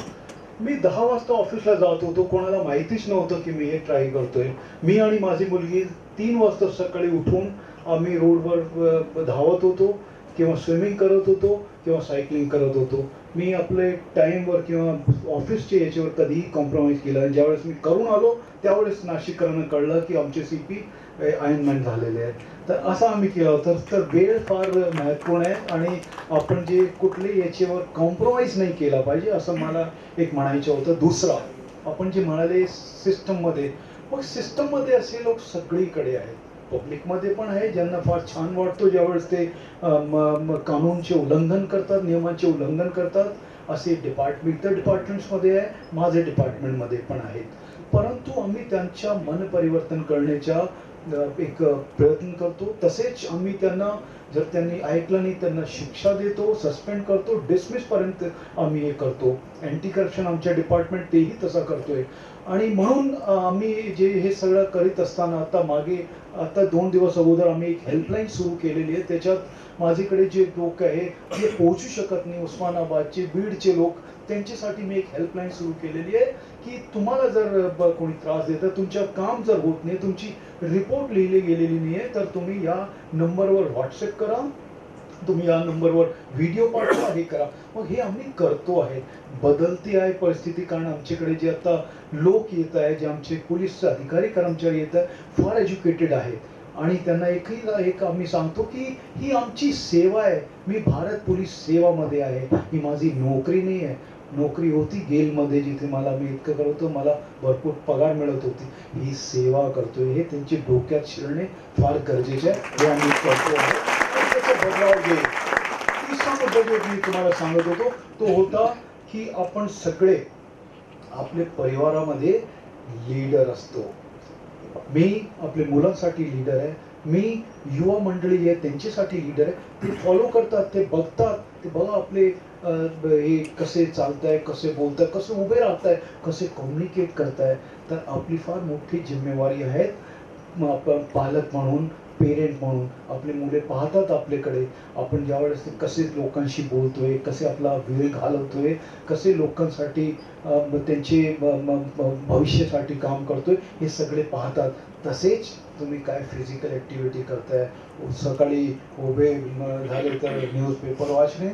मी 10 वाजता ऑफिसला जात होतो. कोणाला माहितीच नव्हतं की मी हे ट्राय करतोय. मी आणि माझी मुलगी 3 वाजता सकाळी उठून आम्ही रोडवर धावत होतो किंवा स्विमिंग करत होतो किंवा सायकलिंग करत होतो. मी आपले टाईमवर किंवा ऑफिसच्या याच्यावर कधीही कॉम्प्रोमाइज केलं आणि ज्यावेळेस मी करून आलो त्यावेळेस नाशिककरांना कळलं की आमचे CP आयर्नमॅन झालेले आहेत. तर असं आम्ही केलं होतं. तर वेळ फार महत्त्वपूर्ण आहे आणि आपण जे कुठले याच्यावर कॉम्प्रोमाइज नाही केला पाहिजे असं मला एक म्हणायचं होतं. दुसरा आपण जे म्हणाले सिस्टममध्ये मग सिस्टममध्ये असे लोक सगळीकडे आहेत. पब्लिकमध्ये पण आहे ज्यांना फार छान वाटतो ज्यावेळेस ते कानूनचे उल्लंघन करतात नियमांचे उल्लंघन करतात असे इतर डिपार्टमेंट्समध्ये आहे माझे डिपार्टमेंटमध्ये पण आहेत. परंतु आम्ही त्यांच्या मन परिवर्तन करण्याच्या एक प्रयत्न करतो. तसेच आम्ही त्यांना जर त्यांनी ऐकलं नाही त्यांना शिक्षा देतो सस्पेंड करतो डिसमिसपर्यंत आम्ही हे करतो. अँटी करप्शन आमच्या डिपार्टमेंट तेही तसा करतोय आणि म्हणून आम्ही जे हे सगळं करीत असताना आता 2 दिवस अगोदर आम्ही एक हेल्पलाईन सुरू केलेली आहे. त्याच्यात माझ्याकडे जे लोक आहे जे पोहोचू शकत नाही उस्मानाबादचे बीडचे लोक त्यांच्यासाठी मी एक हेल्पलाईन सुरू केलेली आहे की तुम्हाला जर कोणी त्रास देतं तुमचं काम जर होत नाही तुमची रिपोर्ट लिहिली गेलेली नाही आहे तर तुम्ही या नंबरवर व्हॉट्सअप करा तुम्ही या नंबरवर व्हिडिओ पाठवा हे करा. मग हे आम्ही करतो आहे. बदलती आहे परिस्थिती कारण आमच्याकडे जे आता लोक येत आहे जे आमचे पोलीस अधिकारी कर्मचारी येत आहे फार एज्युकेटेड आहेत आणि त्यांना एक आम्ही सांगतो की ही आमची सेवा आहे. मी भारत पोलीस सेवामध्ये आहे. ही माझी नोकरी नाही आहे. नोकरी होती गेलमध्ये जिथे मी इतकं करतो मला भरपूर पगार मिळत होती. ही सेवा करतोय हे त्यांच्या डोक्यात शिरणे फार गरजेचे आहे. हे आम्ही करतो आहे. बदलाव येईल. तिसरा मुद्दा जो मी तुम्हाला सांगत होतो तो होता की आपण सगळे आपले परिवारामध्ये लीडर असतो. मी आपल्या मुलांसाठी लीडर आहे, मी युवा मंडळी आहे त्यांच्यासाठी लीडर आहे. ते फॉलो करतात, ते बघतात, ते बघा आपले हे कसे चालताय, कसे बोलताय, कसे उभे राहताय, कसे कम्युनिकेट करताय. तर आपली फार मोठी जिम्मेवारी आहे. मग आपण पालक म्हणून, पेरेंट म्हणून आपले मुले पाहतात आपल्याकडे, आपण ज्यावेळेस कसे लोकांशी बोलतोय, कसे आपला वेळ घालवतोय, कसे लोकांसाठी त्यांचे भविष्यासाठी काम करतोय, हे सगळे पाहतात. तसेच तुम्ही काय फिजिकल ॲक्टिव्हिटी करताय, सकाळी उभे झाले तर न्यूजपेपर वाचणे,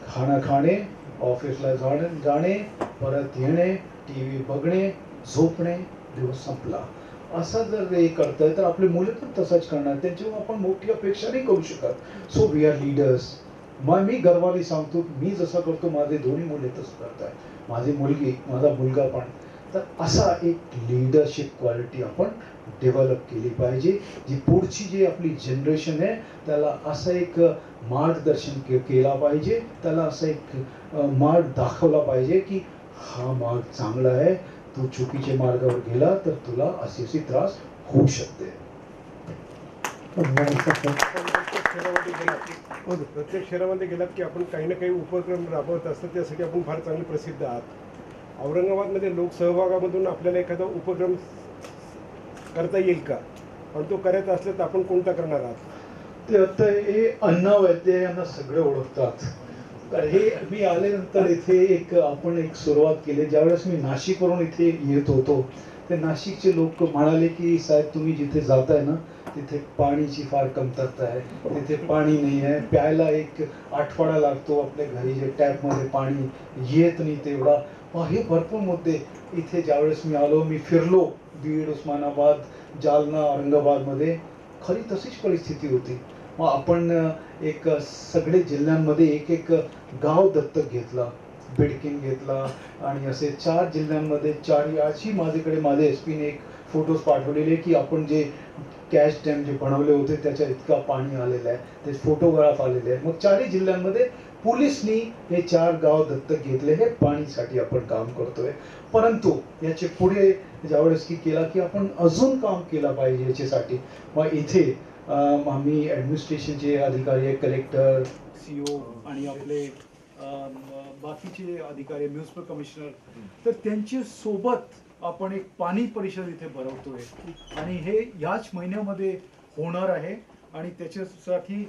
खाणं खाणे, ऑफिसला जाणे, परत येणे, टी व्ही बघणे, झोपणे, दिवस संपला. असं जर हे करताय तर आपले मुलं पण तसंच करणार. त्यांच्यावर आपण मोठी अपेक्षा नाही करू शकत. So we are leaders. मग मी गर्वाने सांगतो, मी जसं करतो माझे दोन्ही मुले तसं करताय, माझी मुलगी, माझा मुलगा पण. तर असा एक लीडरशिप क्वालिटी आपण डेव्हलप केली पाहिजे, जी पुढची जी आपली जनरेशन आहे त्याला असं एक मार्गदर्शन केला पाहिजे, त्याला असं एक मार्ग दाखवला पाहिजे की हा मार्ग चांगला आहे, तू चुकीच्या मार्गावर गेला तर तुला असे त्रास होऊ शकते. प्रत्येक शहरामध्ये गेलात की आपण काही ना काही उपक्रम राबवत असतो, त्यासाठी आपण फार चांगले प्रसिद्ध आहात. औरंगाबादमध्ये लोकसहभागामधून आपल्याला एखादा उपक्रम करता येईल का? पण तो करायचा असला तर आपण कोणता करणार आहात? ते आता हे अण्णा वैद्य यांना सगळे ओळखतात. तर हे मी आल्यानंतर इथे आपण एक सुरुवात केली. ज्यावेळेस मी नाशिकवरून इथे येत होतो ते नाशिकचे लोक म्हणाले की साहेब तुम्ही जिथे जाताय ना तिथे पाणीची फार कमतरता आहे, तिथे पाणी नाही आहे, प्यायला एक आठवडा लागतो, आपल्या घरी जे टॅपमध्ये पाणी येत नाही तेवढा. हे भरपूर मुद्दे इथे ज्यावेळेस मी आलो, मी फिरलो बीड, उस्मानाबाद, जालना, औरंगाबादमध्ये खरी तशीच परिस्थिती होती. मग आपण एक सगळे जिल्ह्यांमध्ये एक एक गाव दत्तक घेतला, बिडकीन घेतला आणि असे 4 जिल्ह्यांमध्ये 4 अशी माझ्याकडे माझ्या एस पीने एक फोटोज पाठवलेले की आपण जे कॅश डॅम जे बनवले होते त्याच्यात इतका पाणी आलेलं आहे, ते फोटोग्राफ आलेले आहे. मग 4 जिल्ह्यांमध्ये पोलिसनी हे 4 गाव दत्तक घेतले, हे पाणीसाठी आपण काम करतोय. परंतु याचे पुढे ज्यावेळेस की केला की आपण अजून काम केलं पाहिजे याच्यासाठी. मग इथे आम्ही ॲडमिनिस्ट्रेशनचे अधिकारी आहे, कलेक्टर, CO आणि आपले बाकीचे अधिकारी, म्युन्सिपल कमिशनर, तर त्यांच्या सोबत आपण एक पाणी परिषद इथे भरवतोय आणि हे याच महिन्यामध्ये होणार आहे. आणि त्याच्यासाठी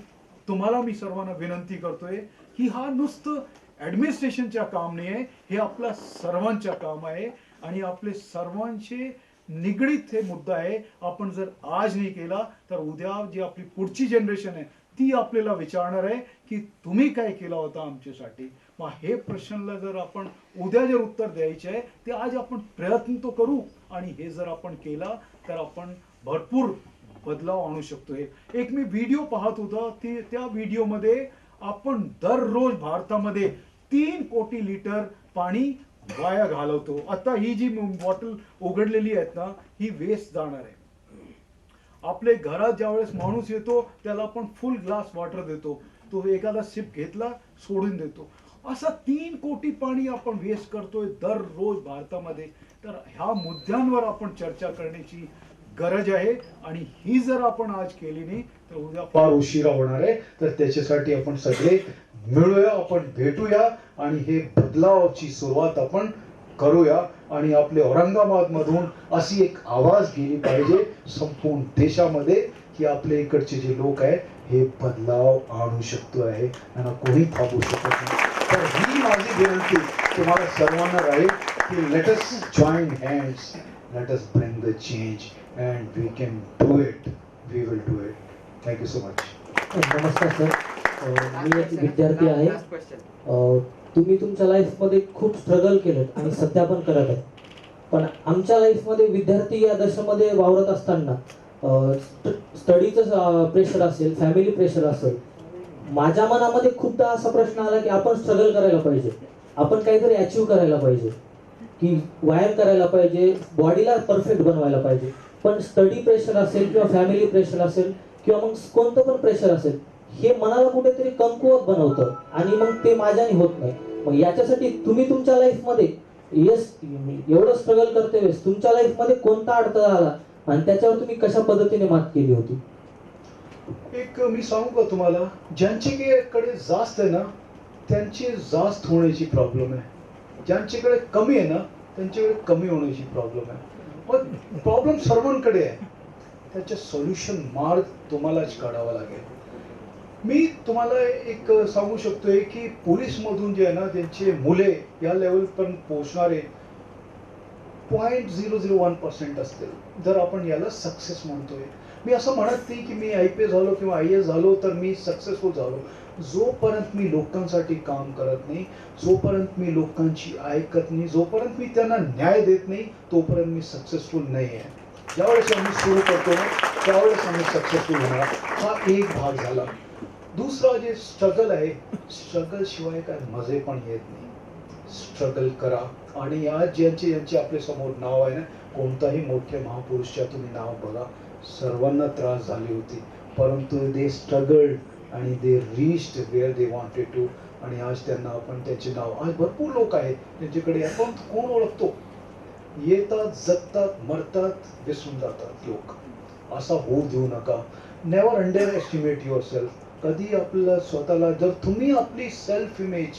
तुम्हाला मी सर्वांना विनंती करतोय की हा नुसतं ॲडमिनिस्ट्रेशनचं काम नाही आहे, हे आपल्या सर्वांचं काम आहे आणि आपले सर्वांचे निगडीत हे मुद्दा आहे. आपण जर आज नाही केला तर उद्या जी आपली पुढची जनरेशन आहे ती आपल्याला विचारणार आहे की तुम्ही काय केलं होतं आमच्यासाठी. मग हे प्रश्नाला जर आपण उद्या जर उत्तर द्यायचे आहे ते आज आपण प्रयत्न तो करू आणि हे जर आपण केला तर आपण भरपूर बदलाव आणू शकतो. एक मी व्हिडिओ पाहत होता, त्या व्हिडिओमध्ये आपण दररोज भारतामध्ये 3 कोटी लिटर पाणी वाया घालवतो. आता ही जी बॉटल उघडलेली आहेत ना ही वेस्ट जाणार आहे. आपले घरात ज्यावेळेस माणूस येतो त्याला आपण फुल ग्लास वॉटर देतो, तो एखादा सिप घेतला सोडून देतो. असं 3 कोटी पाणी आपण वेस्ट करतोय दररोज भारतामध्ये. तर ह्या मुद्द्यांवर आपण चर्चा करण्याची गरज आहे आणि ही जर आपण आज केली नाही तर उद्या फार उशिरा होणार आहे. तर त्याच्यासाठी आपण सगळे मिळूया, आपण भेटूया आणि हे बदलावाची सुरुवात आपण करूया. आणि आपले औरंगाबाद मधून अशी एक आवाज गेली पाहिजे संपूर्ण देशामध्ये की आपल्या इकडचे जे लोक आहे हे बदलाव आणू शकतो आहे, त्यांना कोणी थांबवू शकत नाही. तर ही माझी विनंती तुम्हाला सर्वांना राहील की let us join hands, let us bring the change and we can do it, we will do it. Thank you so much. नमस्कार सर, मी एक विद्यार्थी आहे. तुम्ही तुमच्या लाईफमध्ये खूप स्ट्रगल केलं आणि सध्या पण करत आहे. पण आमच्या लाईफमध्ये विद्यार्थी या दशेमध्ये वावरत असताना स्टडीचं प्रेशर असेल, फॅमिली प्रेशर असेल, माझ्या मनामध्ये खूपदा असा प्रश्न आला की आपण स्ट्रगल करायला पाहिजे, आपण काहीतरी अचीव करायला पाहिजे, की व्यायाम करायला पाहिजे, बॉडीला परफेक्ट बनवायला पाहिजे. पण स्टडी प्रेशर असेल किंवा फॅमिली प्रेशर असेल किंवा मग कोणतं पण प्रेशर असेल, हे मनाला कुठेतरी कमकुवत बनवतं आणि मग ते माझ्याने होत नाही. मग याच्यासाठी तुम्ही तुमच्या लाईफमध्ये एवढं स्ट्रगल करते वेळेस तुमच्या लाईफमध्ये कोणता अडथळा आला आणि त्याच्यावर तुम्ही कशा पद्धतीने मात केली होती? एक मी सांगू का तुम्हाला, ज्यांच्याकडे जास्त आहे ना त्यांची जास्त होण्याची प्रॉब्लेम आहे, ज्यांच्याकडे कमी आहे ना त्यांच्याकडे कमी होण्याची प्रॉब्लेम आहे. पण प्रॉब्लेम सर्वांकडे आहे, त्याचे सोल्युशन मार्ग तुम्हालाच काढावा लागेल. मी तुम्हाला एक सांगू शकतोय की पोलीसमधून जे आहे ना त्यांचे मुले या लेवलपर्यंत पोहोचणारे 0.001% असतील, जर आपण याला सक्सेस म्हणतोय. मी असं म्हणत नाही की मी IPS झालो किंवा IAS झालो तर मी सक्सेसफुल झालो. जोपर्यंत मी लोकांसाठी काम करत नाही, जोपर्यंत मी लोकांची ऐकत नाही, जोपर्यंत मी त्यांना न्याय देत नाही, तोपर्यंत मी सक्सेसफुल नाही आहे. ज्यावेळेस आम्ही सुरू करतो ना त्यावेळेस आम्ही सक्सेसफुल होणार. हा एक भाग झाला. दुसरा जे स्ट्रगल आहे, स्ट्रगल शिवाय काय मजे पण येत नाही. स्ट्रगल करा. आणि आज ज्यांचे आपल्या समोर नाव आहे ना, कोणताही मोठे महापुरुषच्या तुम्ही नाव बघा, सर्वांना त्रास झाली होती, परंतु दे स्ट्रगल्ड आणि they reached where they wanted to. आणि आज त्यांना आपण त्याचे नाव, आज भरपूर लोक आहेत त्यांच्याकडे आपण कोण ओळखतो, येतात, जगतात, मरतात, विसरून जातात लोक. असा होऊ देऊ नका. Never under estimate your self. कधी आपलं स्वतःला, जर तुम्ही आपली सेल्फ इमेज,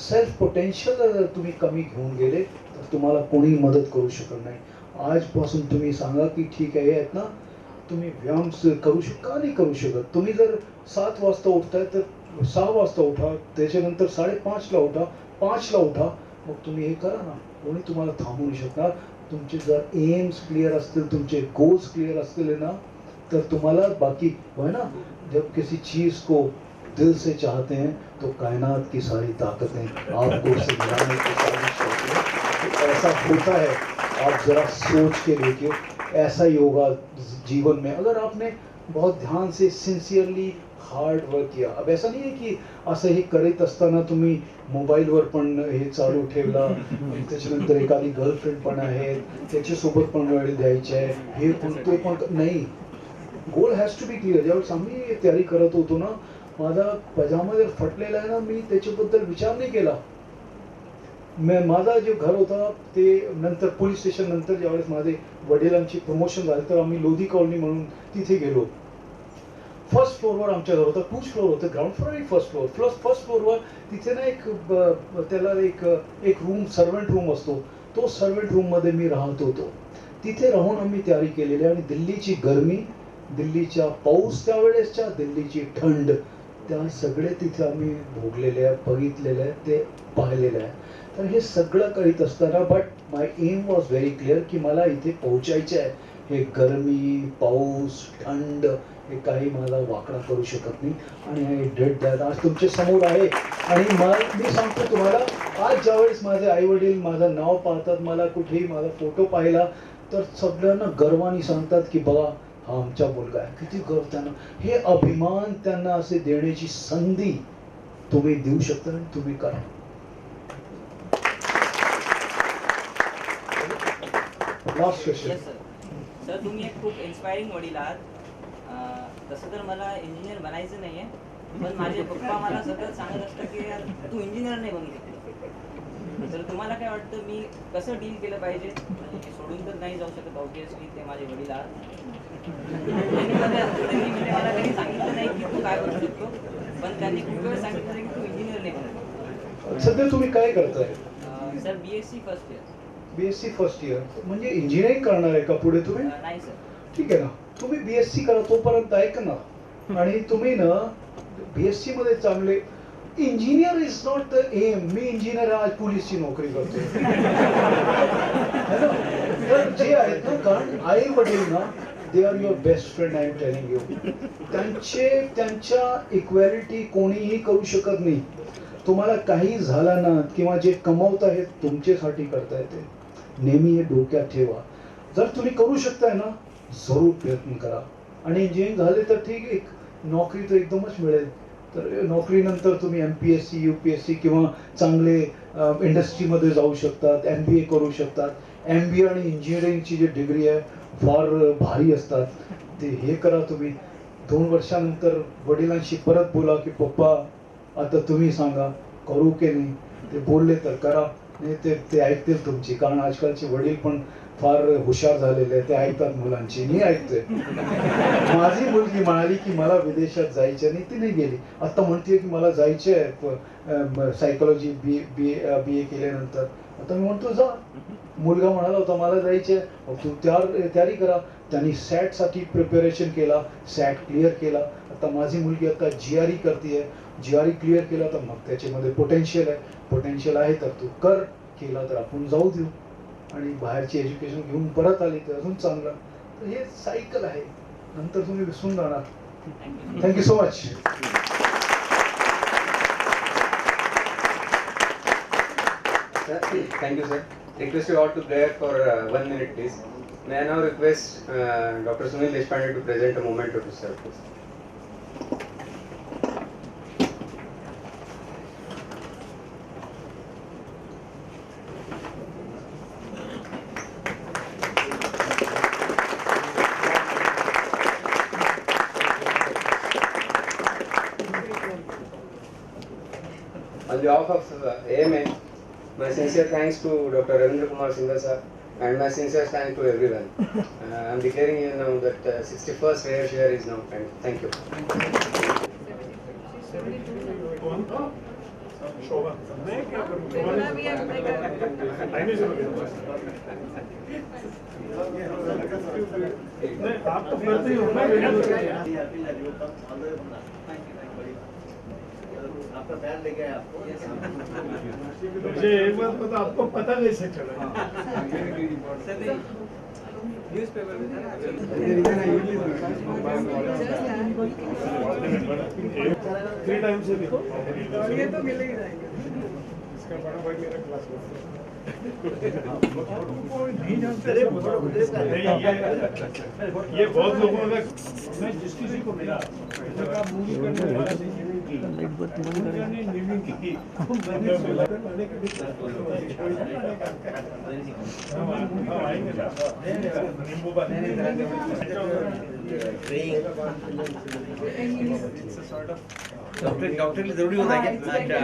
सेल्फ पोटेन्शियल जर तुम्ही कमी घेऊन गेले तर तुम्हाला कोणी मदत करू शकत नाही. आजपासून तुम्ही सांगा की ठीक आहे आहेत ना, तुम्ही व्यायाम करू का नाही करू शकत. तुम्ही जर 7 वाजता उठताय तर 6 वाजता उठा, त्याच्यानंतर 5:30ला उठा, 5ला उठा, मग तुम्ही हे करा ना, कोणी तुम्हाला थांबवू नाही शकणार. तुमचे जर एम्स क्लिअर असतील, तुमचे गोल्स क्लिअर असतील ना, तर तुम्हाला बाकी है ना, जब किसी चीज को दिल से चाहते हैं तो कायनात की सारी ताकतें आपको उससे मिलाने की साजिश करती हैं. तो ऐसा होता है. आप जरा सोच के देखिए, ऐसा ही होगा जीवन में अगर आपने बहुत ध्यान से सिन्सियरली हार्ड वर्क किया. अब ऐसा नाही आहे की असं हे करत असताना तुम्ही मोबाईलवर पण हे चालू ठेवला, त्याच्यानंतर एखादी गर्लफ्रेंड पण आहे, त्याच्यासोबत पण वेळ द्यायची आहे, हे पण तो पण नाही. गोल हॅज टू बी क्लिअर. ज्यावेळेस आम्ही तयारी करत होतो ना, माझा पजामा जर फटलेला आहे ना, मी त्याच्याबद्दल विचार नाही केला. माझा जे घर होता ते नंतर पोलीस स्टेशन नंतर ज्यावेळेस माझे वडिलांची प्रमोशन झाले तर आम्ही लोधी कॉलनी म्हणून तिथे गेलो. फर्स्ट फ्लोअरवर आमच्या घर होतं. 2 फ्लोअर होतं, ग्राउंड फ्लोअर आणि फर्स्ट फ्लोअर. फर्स्ट फ्लोअरवर तिथे ना त्याला एक रूम, सर्वंट रूम असतो, तो सर्वंट रूममध्ये मी राहत होतो. तिथे राहून आम्ही तयारी केलेली. आणि दिल्लीची गरमी, दिल्लीच्या पाऊस त्यावेळेसच्या, दिल्लीची थंड, त्या सगळे तिथे आम्ही भोगलेले आहे, बघितलेले आहे, ते पाहिलेलं आहे. तर हे सगळं करीत असताना but my aim was very clear की मला इथे पोहोचायचे आहे. हे गरमी, पाऊस, थंड हे काही मला वाकडा करू शकत नाही. आणि आय डिड दॅट. आज तुमच्या समोर आहे. आणि मी सांगतो तुम्हाला, आज ज्यावेळेस माझे आई वडील माझं नाव पाहतात, मला कुठेही माझा फोटो पाहिला तर सगळ्यांना गर्वाने सांगतात की बघा हा आमचा मुलगा आहे. किती गर्व त्यांना. हे अभिमान त्यांना असे देण्याची संधी तुम्ही देऊ शकता आणि तुम्ही करा. Last question. सर तुम्ही एक खूप इन्स्पायरिंग वडील आहात. तसं तर मला इंजिनियर बनायचं नाही आहे, पण माझे पप्पा मला सतत सांगत असतात की यार तू इंजिनियर नाही बनू शकतो. तर तुम्हाला काय वाटतं, मी कसं डील केलं पाहिजे? म्हणजे सोडून तर नाही जाऊ शकत, ऑब्व्हियसली ते माझे वडील आहात. त्यांनी मला कधी सांगितलं नाही की तू काय करू शकतो, पण त्यांनी खूप वेळ सांगितलं की तू इंजिनियर नाही बनू. सध्या तुम्ही काय करताय? Sir BSc first year. BSc first year म्हणजे इंजिनिअरिंग करणार आहे का पुढे तुम्ही? नाही सर. ठीक आहे ना, तुम्ही BSc करा, तोपर्यंत ऐक ना. आणि तुम्ही ना BSc मध्ये चांगले, engineer is not the aim. मी इंजिनियर आज पोलीसची नोकरी करतो. तर जे आहेत ना, कारण आई वडील ना, they are your best friend. I am telling you. त्यांच्या इक्वॅलिटी कोणीही करू शकत नाही. तुम्हाला काही झालं ना, किंवा जे कमवत आहेत तुमच्यासाठी करता येते, नेहमी हे डोक्यात ठेवा. जर तुम्ही करू शकताय ना, जरूर प्रयत्न करा. आणि इंजिनिअरिंग झाले तर ठीक, एक नोकरी तर एकदमच मिळेल. तर नोकरीनंतर तुम्ही MPSC, UPSC किंवा चांगले इंडस्ट्रीमध्ये जाऊ शकतात, MBA करू शकतात. MBA आणि इंजिनिअरिंगची जी डिग्री आहे फार भारी असतात, ते हे करा तुम्ही. 2 वर्षानंतर वडिलांशी परत बोला की पप्पा आता तुम्ही सांगा करू की नाही. ते बोलले तर करा, नाही ते ऐकतील तुमची. कारण आजकालचे वडील पण फार हुशार झालेले आहेत, ते ऐकतात मुलांची. मी ऐकतोय. माझी मुलगी म्हणाली की मला विदेशात जायचं नाही, ती नाही गेली. आता म्हणते की मला जायचे आहे सायकोलॉजी बी ए केल्यानंतर. आता मी म्हणतो जा. मुलगा म्हणाला होता मला जायचे, तू तयारी करा. त्यांनी सॅटसाठी प्रिपरेशन केला, सॅट क्लिअर केला. आता माझी मुलगी आता GRE करते, GRE क्लिअर केला तर मग त्याच्यामध्ये पोटेन्शियल आहे तर तू कर, केला तर आपण जाऊ देऊ. आणि बाहेरची एज्युकेशन घेऊन परत आली तर अजून चांगलं. तर हे सायकल आहे, नंतर तुम्ही विसरून जाणार. Thank you so much. Thank you, sir. Request you all to bear for 1 minute, please. May I now request Dr. Sunil Deshpande to present a memento to sir, please. On behalf of AMA, my sincere thanks to Dr. Ravindra Kumar Singhal sir, and my sincere thanks to everyone. I am declaring here now that 61st fair share is now end. Thank you. आप तो करते ही हो ना। आपका ban लेके आए आपको। मुझे एक बात पता, आपको पता कैसे चला? न्यूज़पेपर में थ्री टाइम से देखो ये तो मिल ही जाएंगे। इसका बड़ा भाई मेरा क्लासमेट नहीं जानते ये बहुत लोगों का। मैं जिस किसी को मिला मूवी करने वाला डॉक्टर जरूरी होता है क्या?